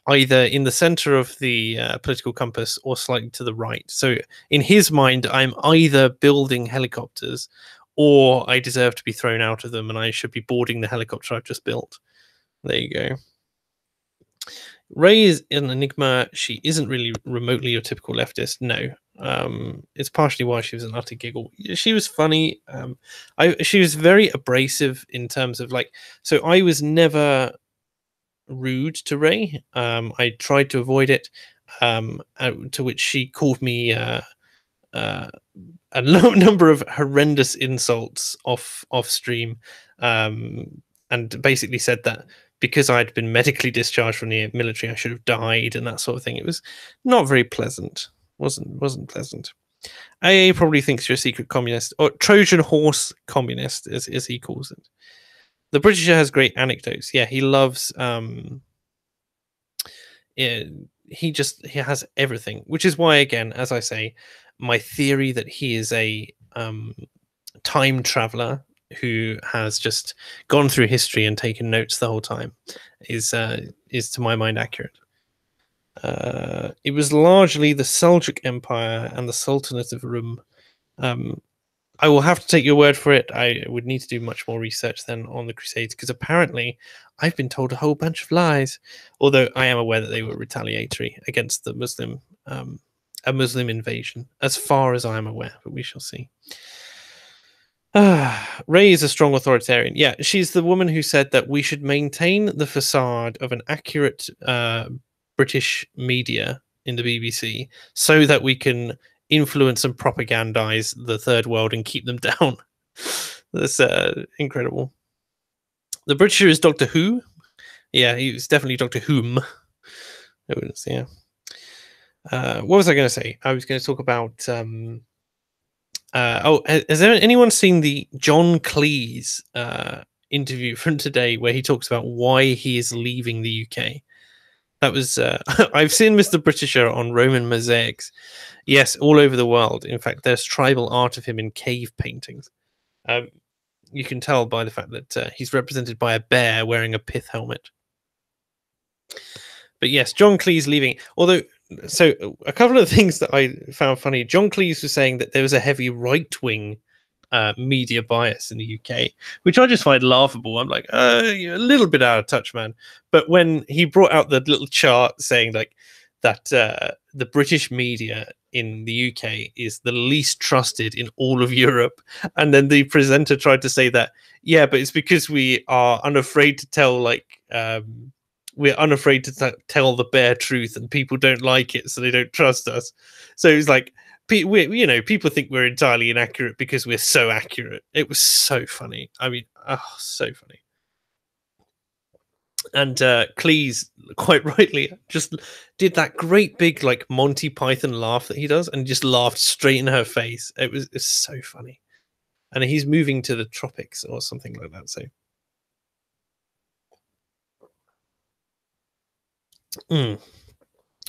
either in the center of the political compass or slightly to the right. So in his mind, I'm either building helicopters or I deserve to be thrown out of them and I should be boarding the helicopter I've just built. There you go. Ray is an enigma. She isn't really remotely your typical leftist. No. It's partially why she was an utter giggle. She was funny. She was very abrasive in terms of so I was never rude to Ray. I tried to avoid it, to which she called me a number of horrendous insults off stream, and basically said that because I'd been medically discharged from the military, I should have died and that sort of thing. It was not very pleasant. Wasn't pleasant. AA probably thinks you're a secret communist, or Trojan horse communist, as he calls it. The Britisher has great anecdotes. Yeah, he loves. He has everything, which is why, again, as I say, my theory that he is a time traveler who has just gone through history and taken notes the whole time is to my mind accurate. It was largely the Seljuk Empire and the Sultanate of Rum. I will have to take your word for it. I would need to do much more research then on the Crusades, because apparently I've been told a whole bunch of lies, although I am aware that they were retaliatory against the Muslim, a Muslim invasion, as far as I am aware, but we shall see. Ray is a strong authoritarian. Yeah, she's the woman who said that we should maintain the facade of an accurate British media in the BBC so that we can influence and propagandize the third world and keep them down. That's incredible. The Britisher is Doctor Who. Yeah, he was definitely Doctor Whom. Yeah. What was I going to say? I was going to talk about. Has anyone seen the John Cleese interview from today where he talks about why he is leaving the UK? That was I've seen Mr. Britisher on Roman mosaics. Yes, all over the world. In fact, there's tribal art of him in cave paintings. You can tell by the fact that he's represented by a bear wearing a pith helmet. But yes, John Cleese leaving. Although, so a couple of things that I found funny. John Cleese was saying that there was a heavy right-wing media bias in the UK, which I just find laughable. I'm like, you're a little bit out of touch, man. But when he brought out the little chart saying that the British media in the UK is the least trusted in all of Europe, and then the presenter tried to say that, yeah, but it's because we are unafraid to tell, we're unafraid to tell the bare truth, and people don't like it, so they don't trust us. So it's like, people think we're entirely inaccurate because we're so accurate. It was so funny. I mean, so funny. And Cleese, quite rightly, just did that great big like Monty Python laugh that he does, and just laughed straight in her face. It's so funny. And he's moving to the tropics or something like that. So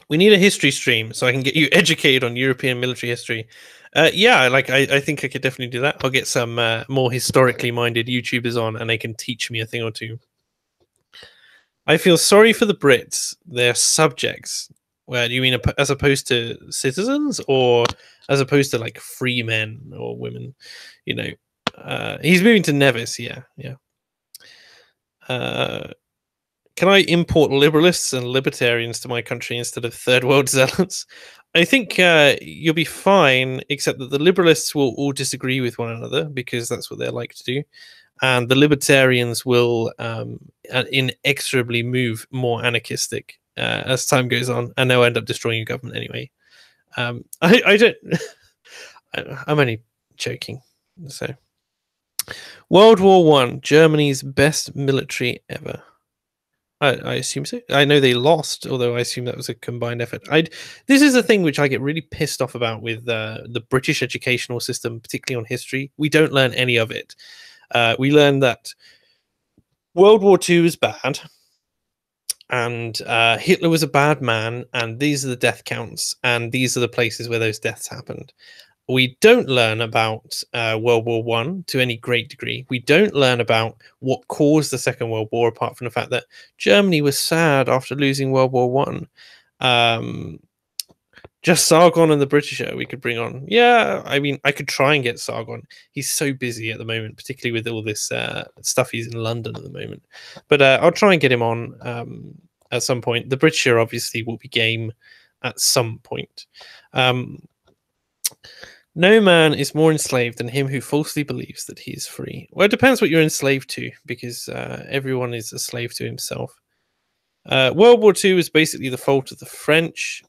we need a history stream so I can get you educated on European military history. Yeah, like I think I could definitely do that. I'll get some more historically minded YouTubers on, and they can teach me a thing or two. I feel sorry for the Brits. They're subjects. Where do you mean as opposed to citizens, or as opposed to like free men or women? You know, he's moving to Nevis. Yeah, yeah. Can I import liberalists and libertarians to my country instead of third world zealots? I think you'll be fine, except that the liberalists will all disagree with one another because that's what they like to do, and the libertarians will inexorably move more anarchistic as time goes on, and they'll end up destroying your government anyway. I don't. I'm only joking. So, World War One, Germany's best military ever. I assume so. I know they lost, although I assume that was a combined effort. This is a thing which I get really pissed off about with the British educational system, particularly on history. We don't learn any of it. We learn that World War II is bad, and Hitler was a bad man, and these are the death counts, and these are the places where those deaths happened. We don't learn about World War One to any great degree. We don't learn about what caused the Second World War, apart from the fact that Germany was sad after losing World War One. Just Sargon and the Britisher we could bring on. Yeah, I mean, I could try and get Sargon. He's so busy at the moment, particularly with all this stuff. He's in London at the moment. But I'll try and get him on at some point. The Britisher obviously will be game at some point. No man is more enslaved than him who falsely believes that he is free. Well, it depends what you're enslaved to, because everyone is a slave to himself. World War II is basically the fault of the French.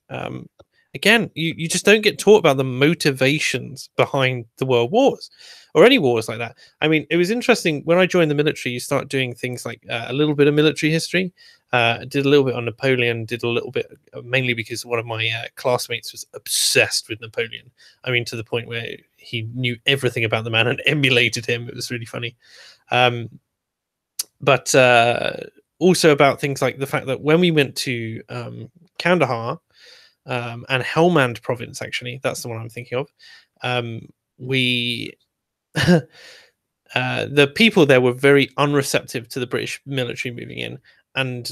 Again, you just don't get taught about the motivations behind the world wars or any wars like that. I mean, it was interesting when I joined the military, you start doing things like a little bit of military history. Did a little bit on Napoleon, did a little bit, mainly because one of my classmates was obsessed with Napoleon. I mean, to the point where he knew everything about the man and emulated him. It was really funny. But also about things like the fact that when we went to Kandahar, and Helmand province, actually, that's the one I'm thinking of. We the people there were very unreceptive to the British military moving in, and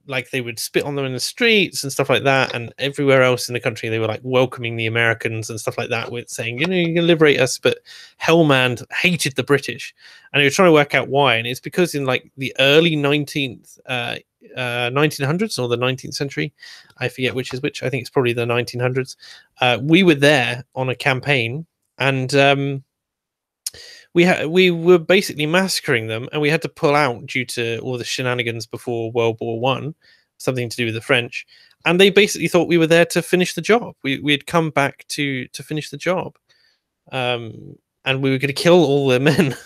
like they would spit on them in the streets and stuff like that. And everywhere else in the country, they were like welcoming the Americans and stuff like that, with saying, you know, you can liberate us. But Helmand hated the British, and they were trying to work out why. And it's because in like the early 1900s or the 19th century, I forget which is which. I think it's probably the 1900s. We were there on a campaign, and we were basically massacring them, and we had to pull out due to all the shenanigans before World War One, something to do with the French. And they basically thought we were there to finish the job. We had come back to finish the job, and we were going to kill all their men.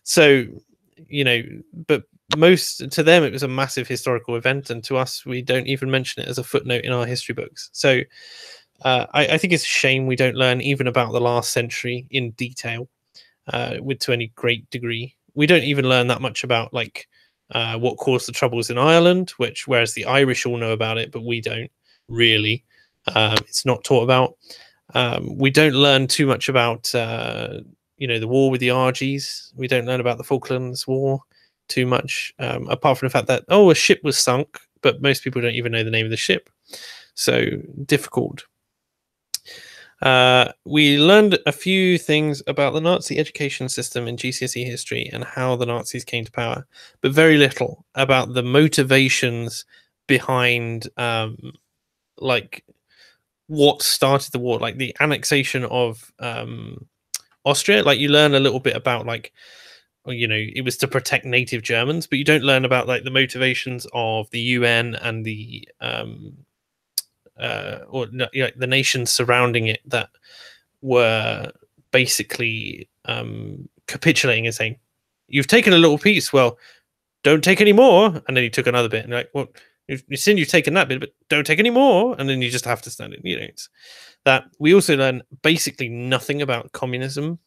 So, you know, but most to them it was a massive historical event, and to us we don't even mention it as a footnote in our history books. So I think it's a shame we don't learn even about the last century in detail. To any great degree, we don't even learn that much about like what caused the troubles in Ireland, whereas the Irish all know about it, but we don't really. It's not taught about. We don't learn too much about the war with the Argies. We don't learn about the Falklands War too much, apart from the fact that a ship was sunk, but most people don't even know the name of the ship. So difficult. We learned a few things about the Nazi education system in GCSE history and how the Nazis came to power, but very little about the motivations behind like what started the war, like the annexation of Austria. Like you learn a little bit about like, you know, it was to protect native Germans, but you don't learn about like the motivations of the UN and the the nations surrounding it that were basically capitulating and saying, you've taken a little piece. Well, don't take any more. And then he took another bit, and like, well, you've seen you've taken that bit, but don't take any more. And then you just have to stand it. It's that. We also learn basically nothing about communism,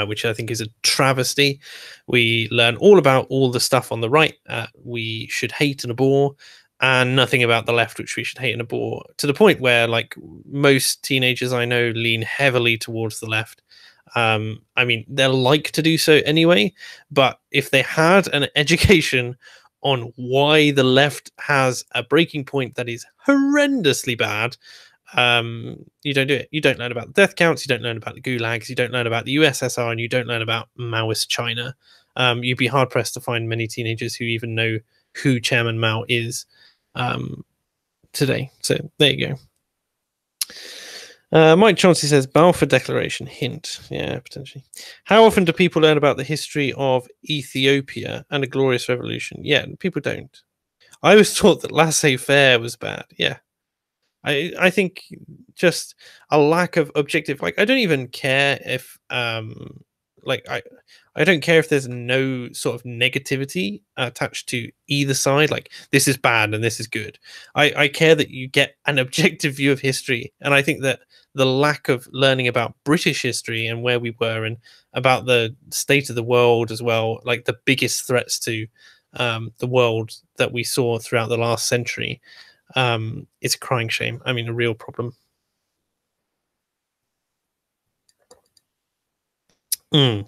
which I think is a travesty. We learn all about all the stuff on the right we should hate and abhor, and nothing about the left, which we should hate and abhor, to the point where, like, most teenagers I know lean heavily towards the left. I mean, they'll like to do so anyway, but if they had an education on why the left has a breaking point that is horrendously bad, you don't do it. You don't learn about the death counts, you don't learn about the gulags, you don't learn about the USSR, and you don't learn about Maoist China. You'd be hard pressed to find many teenagers who even know who Chairman Mao is today. So there you go. Mike Chauncey says Balfour Declaration, hint. Yeah, potentially. How often do people learn about the history of Ethiopia and a glorious revolution? Yeah, people don't. I was taught that laissez-faire was bad. Yeah. I think just a lack of objective, like, I don't even care if like I don't care if there's no sort of negativity attached to either side, like this is bad and this is good. I care that you get an objective view of history, and I think that the lack of learning about British history and where we were and about the state of the world as well, like the biggest threats to the world that we saw throughout the last century, it's a crying shame. I mean, a real problem. The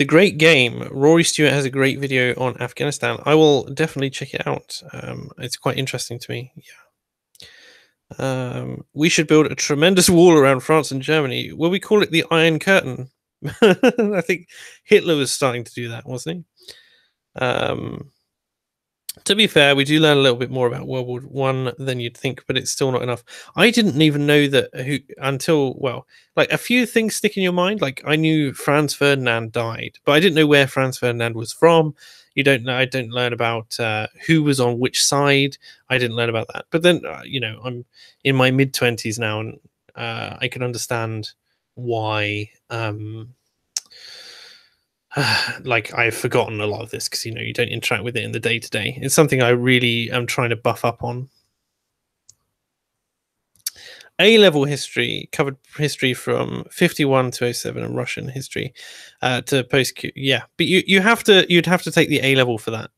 Great Game. Rory Stewart has a great video on Afghanistan. I will definitely check it out. It's quite interesting to me. Yeah. We should build a tremendous wall around France and Germany. Will we call it the Iron Curtain? I think Hitler was starting to do that, wasn't he? To be fair, we do learn a little bit more about World War One than you'd think, but it's still not enough. I didn't even know that until, well, like, a few things stick in your mind. Like, I knew Franz Ferdinand died, but I didn't know where Franz Ferdinand was from. You don't know. I didn't learn about who was on which side. I didn't learn about that. But then, I'm in my mid-20s now, and I can understand why. Like, I've forgotten a lot of this because you don't interact with it in the day-to-day. It's something I really am trying to buff up on. A-level history covered history from 51 to 07 and Russian history to post. Yeah, but you'd have to take the A-level for that.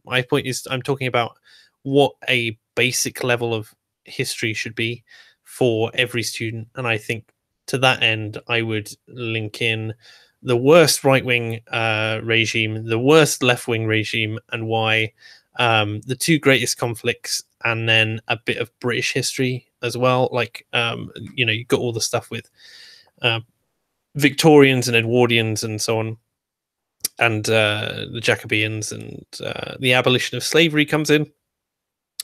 My point is, I'm talking about what a basic level of history should be for every student, and I think to that end I would link in the worst right-wing regime, the worst left-wing regime, and why, the two greatest conflicts, and then a bit of British history as well. Like, you've got all the stuff with Victorians and Edwardians and so on, and the Jacobeans, and the abolition of slavery comes in.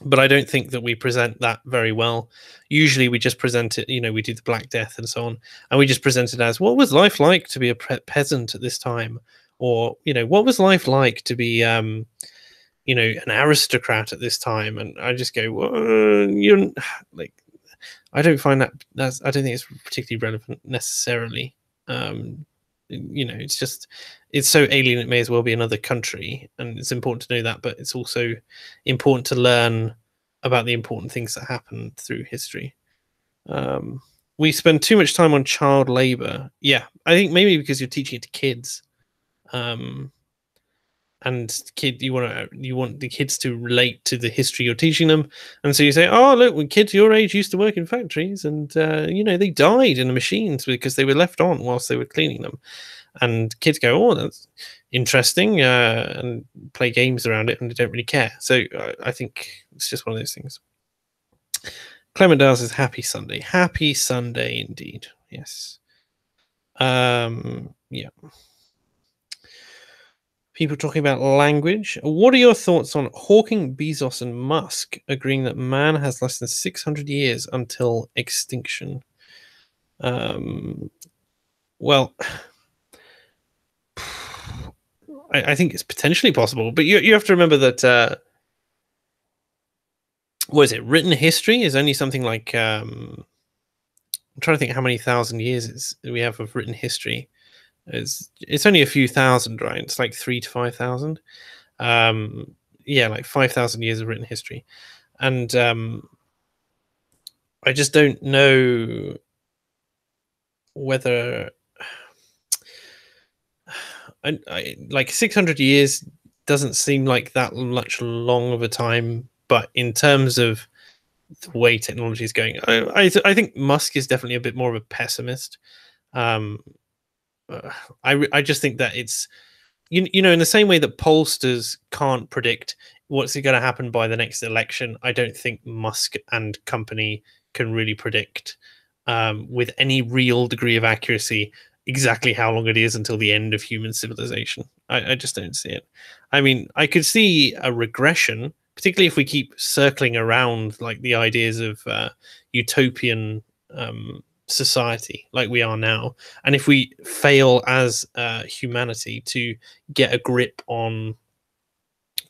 But I don't think that we present that very well. Usually we just present it, we do the Black Death and so on, and we just present it as, what was life like to be a peasant at this time? Or, what was life like to be, an aristocrat at this time? And I just go, well, you're like, I don't find I don't think it's particularly relevant necessarily. It's so alien it may as well be another country, and it's important to know that, but it's also important to learn about the important things that happened through history. We spend too much time on child labor. Yeah, I think maybe because you're teaching it to kids, and you want the kids to relate to the history you're teaching them, and so you say, oh look, when kids your age used to work in factories, and they died in the machines because they were left on whilst they were cleaning them, and kids go, oh, that's interesting, and play games around it, and they don't really care. So I think it's just one of those things. Clement Dale says happy Sunday indeed. Yes. Yeah. People talking about language. What are your thoughts on Hawking, Bezos, and Musk agreeing that man has less than 600 years until extinction? Well, I think it's potentially possible, but you have to remember that what is it? Written history is only something like I'm trying to think how many thousand years we have of written history. It's only a few thousand, right? It's like 3 to 5,000. Yeah, like 5,000 years of written history, and I just don't know whether I like 600 years doesn't seem like that much long of a time, but in terms of the way technology is going, I think Musk is definitely a bit more of a pessimist. Um, I just think that it's you know, in the same way that pollsters can't predict what's going to happen by the next election, I don't think Musk and company can really predict with any real degree of accuracy exactly how long it is until the end of human civilization. I just don't see it. I mean, I could see a regression, particularly if we keep circling around like the ideas of utopian society like we are now, and if we fail as humanity to get a grip on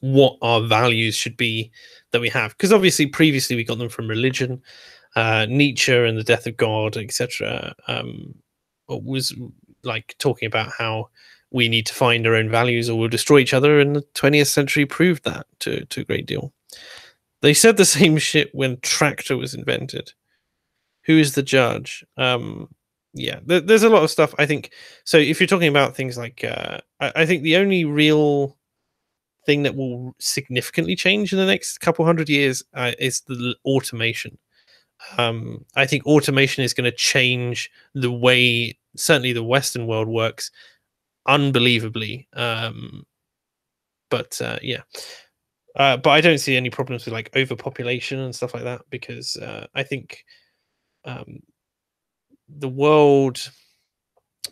what our values should be that we have, because obviously previously we got them from religion, Nietzsche and the death of God, etc., was like talking about how we need to find our own values or we'll destroy each other, and the 20th century proved that to a great deal. They said the same shit when tractor was invented. Who is the judge? Yeah, there's a lot of stuff, I think. So if you're talking about things like, I think the only real thing that will significantly change in the next couple hundred years is the automation. I think automation is going to change the way certainly the Western world works unbelievably. But yeah. But I don't see any problems with like overpopulation and stuff like that, because I think the world,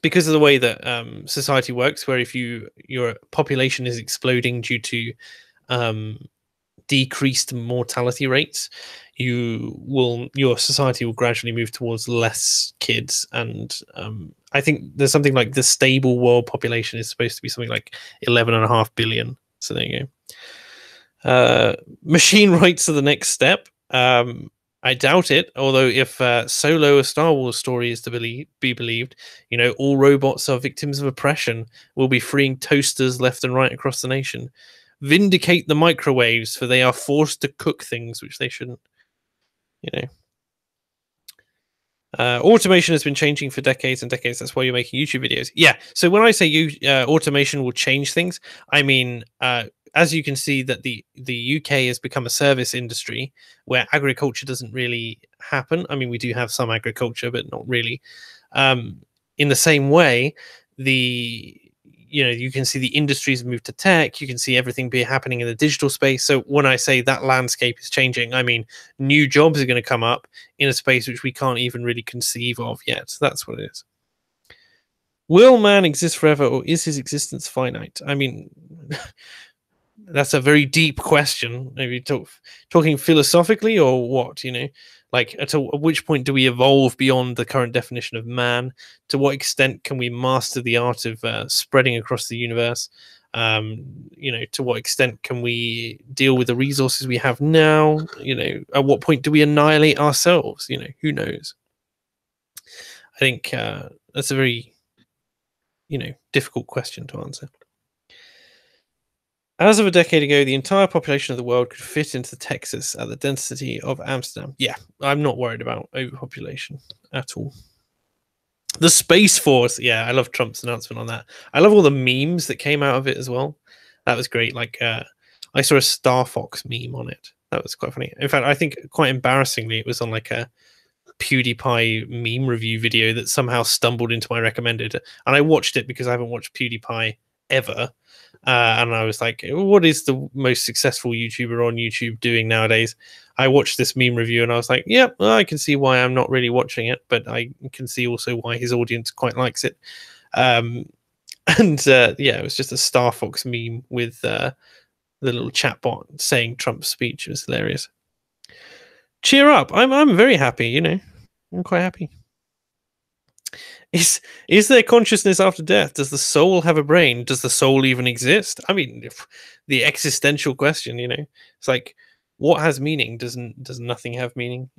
because of the way that society works, where if your population is exploding due to decreased mortality rates, your society will gradually move towards less kids. And I think there's something like the stable world population is supposed to be something like 11.5 billion. So there you go. Machine rights are the next step. I doubt it. Although if Solo, a Star Wars story, is to be believed, you know, all robots are victims of oppression. We'll be freeing toasters left and right across the nation. Vindicate the microwaves, for they are forced to cook things which they shouldn't. You know. Automation has been changing for decades and decades. That's why you're making YouTube videos. Yeah. So when I say automation will change things, I mean, as you can see, that the UK has become a service industry where agriculture doesn't really happen. I mean, we do have some agriculture, but not really. In the same way, you can see the industries move to tech. You can see everything be happening in the digital space. So when I say that landscape is changing, I mean new jobs are going to come up in a space which we can't even really conceive of yet. So that's what it is. Will man exist forever, or is his existence finite? I mean, that's a very deep question. Maybe talking philosophically, or what, you know, like at which point do we evolve beyond the current definition of man? To what extent can we master the art of spreading across the universe? You know, to what extent can we deal with the resources we have now? You know, at what point do we annihilate ourselves? You know, who knows? I think that's a very, difficult question to answer. As of a decade ago, the entire population of the world could fit into Texas at the density of Amsterdam. Yeah, I'm not worried about overpopulation at all. The Space Force. Yeah, I love Trump's announcement on that. I love all the memes that came out of it as well. That was great. Like, I saw a Star Fox meme on it. That was quite funny. In fact, I think quite embarrassingly, it was on like a PewDiePie meme review video that somehow stumbled into my recommended. And I watched it because I haven't watched PewDiePie ever. And I was like, what is the most successful YouTuber on YouTube doing nowadays? I watched this meme review and I was like, yeah, well, I can see why I'm not really watching it, but I can see also why his audience quite likes it. Yeah, it was just a Star Fox meme with the little chatbot saying Trump's speech. It was hilarious. Cheer up. I'm very happy, you know. I'm quite happy. Is there consciousness after death? Does the soul have a brain? Does the soul even exist? I mean, the existential question, you know. It's like, what has meaning? Does nothing have meaning?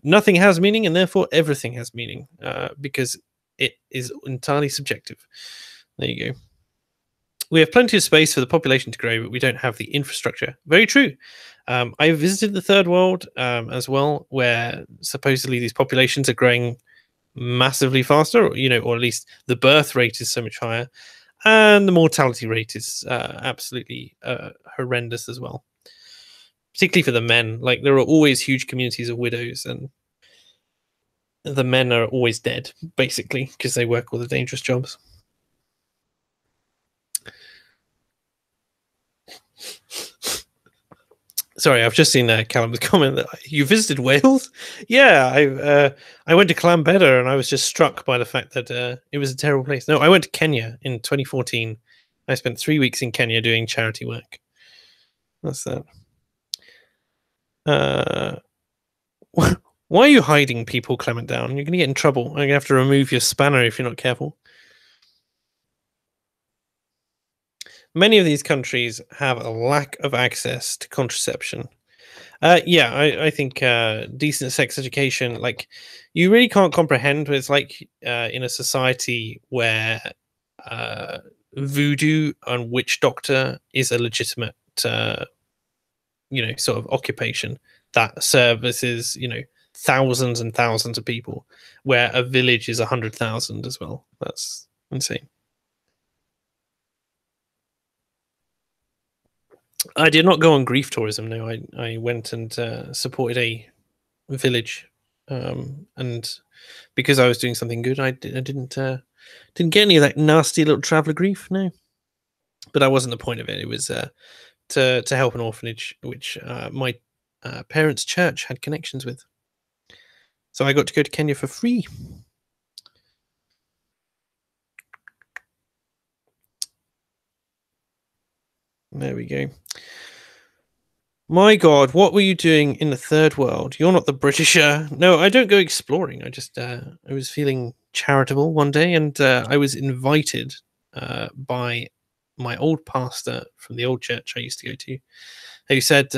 Nothing has meaning, and therefore everything has meaning. Because it is entirely subjective. There you go. We have plenty of space for the population to grow, but we don't have the infrastructure. Very true. I visited the third world as well, where supposedly these populations are growing massively faster, or, or at least the birth rate is so much higher, and the mortality rate is absolutely horrendous as well. Particularly for the men, like there are always huge communities of widows, and the men are always dead, basically, because they work all the dangerous jobs. Sorry, I've just seen Callum's comment that you visited Wales. Yeah, I went to Llanbedr, and I was just struck by the fact that it was a terrible place. No, I went to Kenya in 2014. I spent 3 weeks in Kenya doing charity work. That's that. Why are you hiding people, Clement Down? You're going to get in trouble. I'm going to have to remove your spanner if you're not careful. Many of these countries have a lack of access to contraception. Yeah, I think decent sex education, like, you really can't comprehend what it's like in a society where voodoo and witch doctor is a legitimate, sort of occupation that services, thousands and thousands of people, where a village is 100,000 as well. That's insane. I did not go on grief tourism. No, I went and supported a village, and because I was doing something good, I didn't get any of that nasty little traveller grief. No, but that wasn't the point of it. It was to help an orphanage, which my parents' church had connections with. So I got to go to Kenya for free. There we go. My God, what were you doing in the third world? You're not the Britisher. No, I don't go exploring. I just I was feeling charitable one day, and I was invited by my old pastor from the old church I used to go to, who said,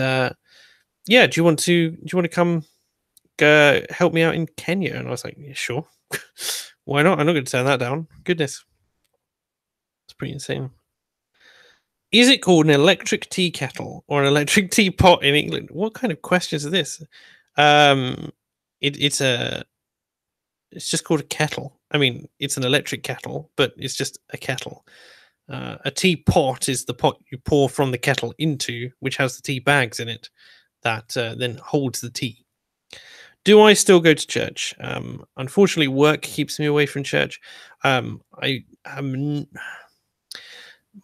"Yeah, do you want to come help me out in Kenya?" And I was like, "Yeah, sure. Why not? I'm not going to turn that down. Goodness, it's pretty insane." Is it called an electric tea kettle or an electric teapot in England? What kind of questions are this? It's just called a kettle. I mean, it's an electric kettle, but it's just a kettle. A teapot is the pot you pour from the kettle into, which has the tea bags in it that then holds the tea. Do I still go to church? Unfortunately, work keeps me away from church.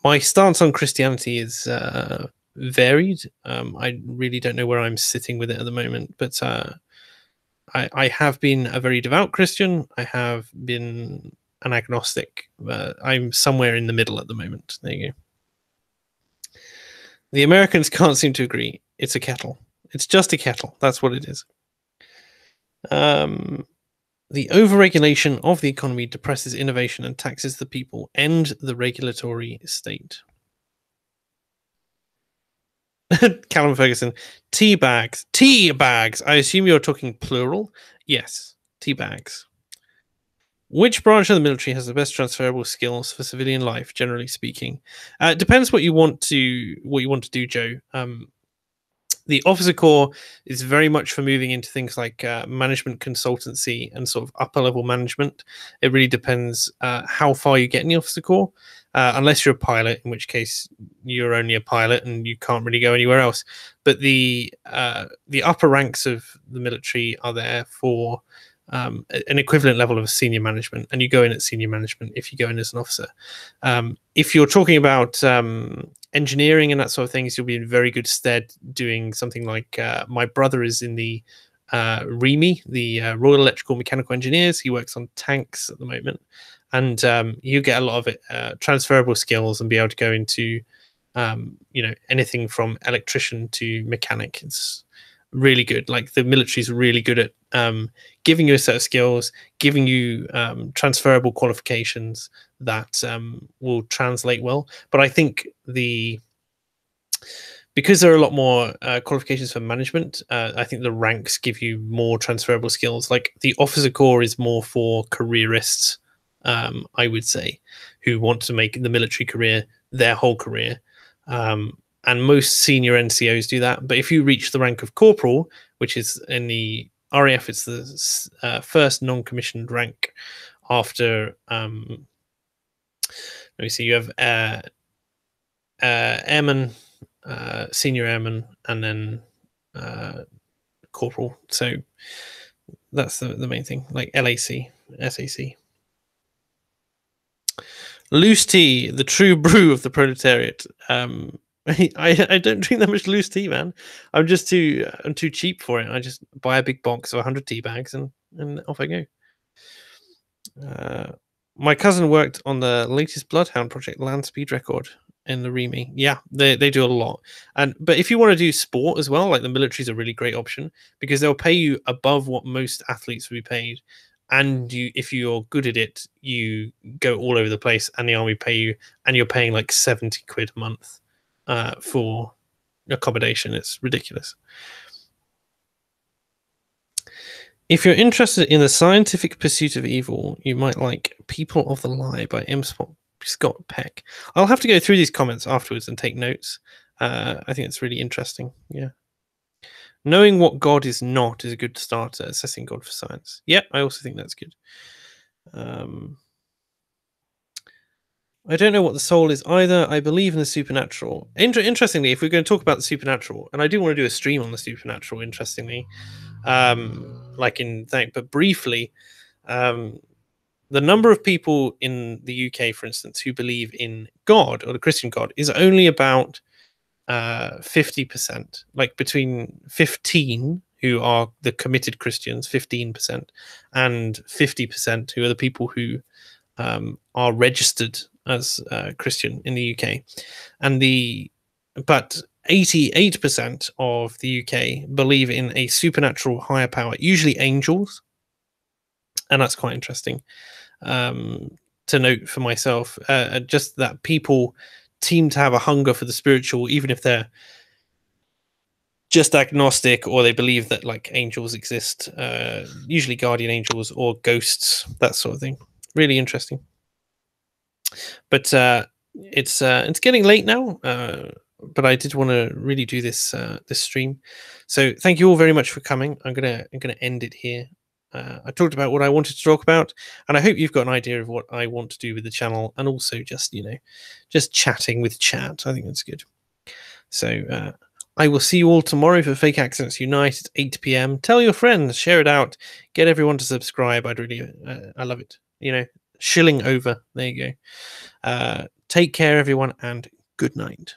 My stance on Christianity is varied. I really don't know where I'm sitting with it at the moment, but I have been a very devout Christian. I have been an agnostic. I'm somewhere in the middle at the moment. There you go. The Americans can't seem to agree. It's a kettle. It's just a kettle. That's what it is. The overregulation of the economy depresses innovation and taxes the people. End the regulatory state. Callum Ferguson, tea bags. Tea bags. I assume you're talking plural. Yes, tea bags. Which branch of the military has the best transferable skills for civilian life, generally speaking? It depends what you want to do, Joe. The officer corps is very much for moving into things like management consultancy and sort of upper level management. It really depends how far you get in the officer corps, unless you're a pilot, in which case you're only a pilot and you can't really go anywhere else. But the upper ranks of the military are there for an equivalent level of senior management, and you go in at senior management if you go in as an officer. If you're talking about engineering and that sort of things, you'll be in very good stead doing something like my brother is in the REME, the Royal Electrical Mechanical Engineers. He works on tanks at the moment, and you get a lot of it, transferable skills, and be able to go into anything from electrician to mechanic. It's really good. Like, the military is really good at giving you a set of skills, giving you transferable qualifications that will translate well. But I think because there are a lot more qualifications for management, I think the ranks give you more transferable skills. Like, the officer corps is more for careerists I would say, who want to make the military career their whole career. And most senior NCOs do that. But if you reach the rank of corporal, which is in the RAF, it's the first non-commissioned rank after. Let me see. You have airman, senior airman, and then corporal. So that's the main thing, like LAC, SAC. Loose tea, the true brew of the proletariat. I don't drink that much loose tea, man. I'm too cheap for it. I just buy a big box of 100 tea bags and off I go. My cousin worked on the latest Bloodhound project, Land Speed Record, in the Remy. Yeah, they do a lot. But if you want to do sport as well, like the military is a really great option because they'll pay you above what most athletes would be paid. And if you're good at it, you go all over the place, and the army pay you, and you're paying like 70 quid a month for accommodation. It's ridiculous. If you're interested in the scientific pursuit of evil, you might like People of the Lie by M. Scott Peck. I'll have to go through these comments afterwards and take notes. I think it's really interesting. Yeah. Knowing what God is not is a good start at assessing God for science. Yeah, I also think that's good. I don't know what the soul is either. I believe in the supernatural. Interestingly, if we're going to talk about the supernatural, and I do want to do a stream on the supernatural, interestingly, but briefly, the number of people in the UK, for instance, who believe in God or the Christian God is only about 50%, like between 15 who are the committed Christians, 15%, and 50% who are the people who are registered as Christian in the UK. But 88% of the UK believe in a supernatural higher power, usually angels. And that's quite interesting to note for myself. Just that people seem to have a hunger for the spiritual, even if they're just agnostic or they believe that like angels exist, usually guardian angels or ghosts, that sort of thing. Really interesting. But it's getting late now. But I did want to really do this stream. So thank you all very much for coming. I'm gonna end it here. I talked about what I wanted to talk about, and I hope you've got an idea of what I want to do with the channel, and also just just chatting with chat. I think that's good. So I will see you all tomorrow for Fake Accents Unite at 8 p.m. Tell your friends, share it out, get everyone to subscribe. I'd really, I love it. Shilling over. There you go. Take care, everyone, and good night.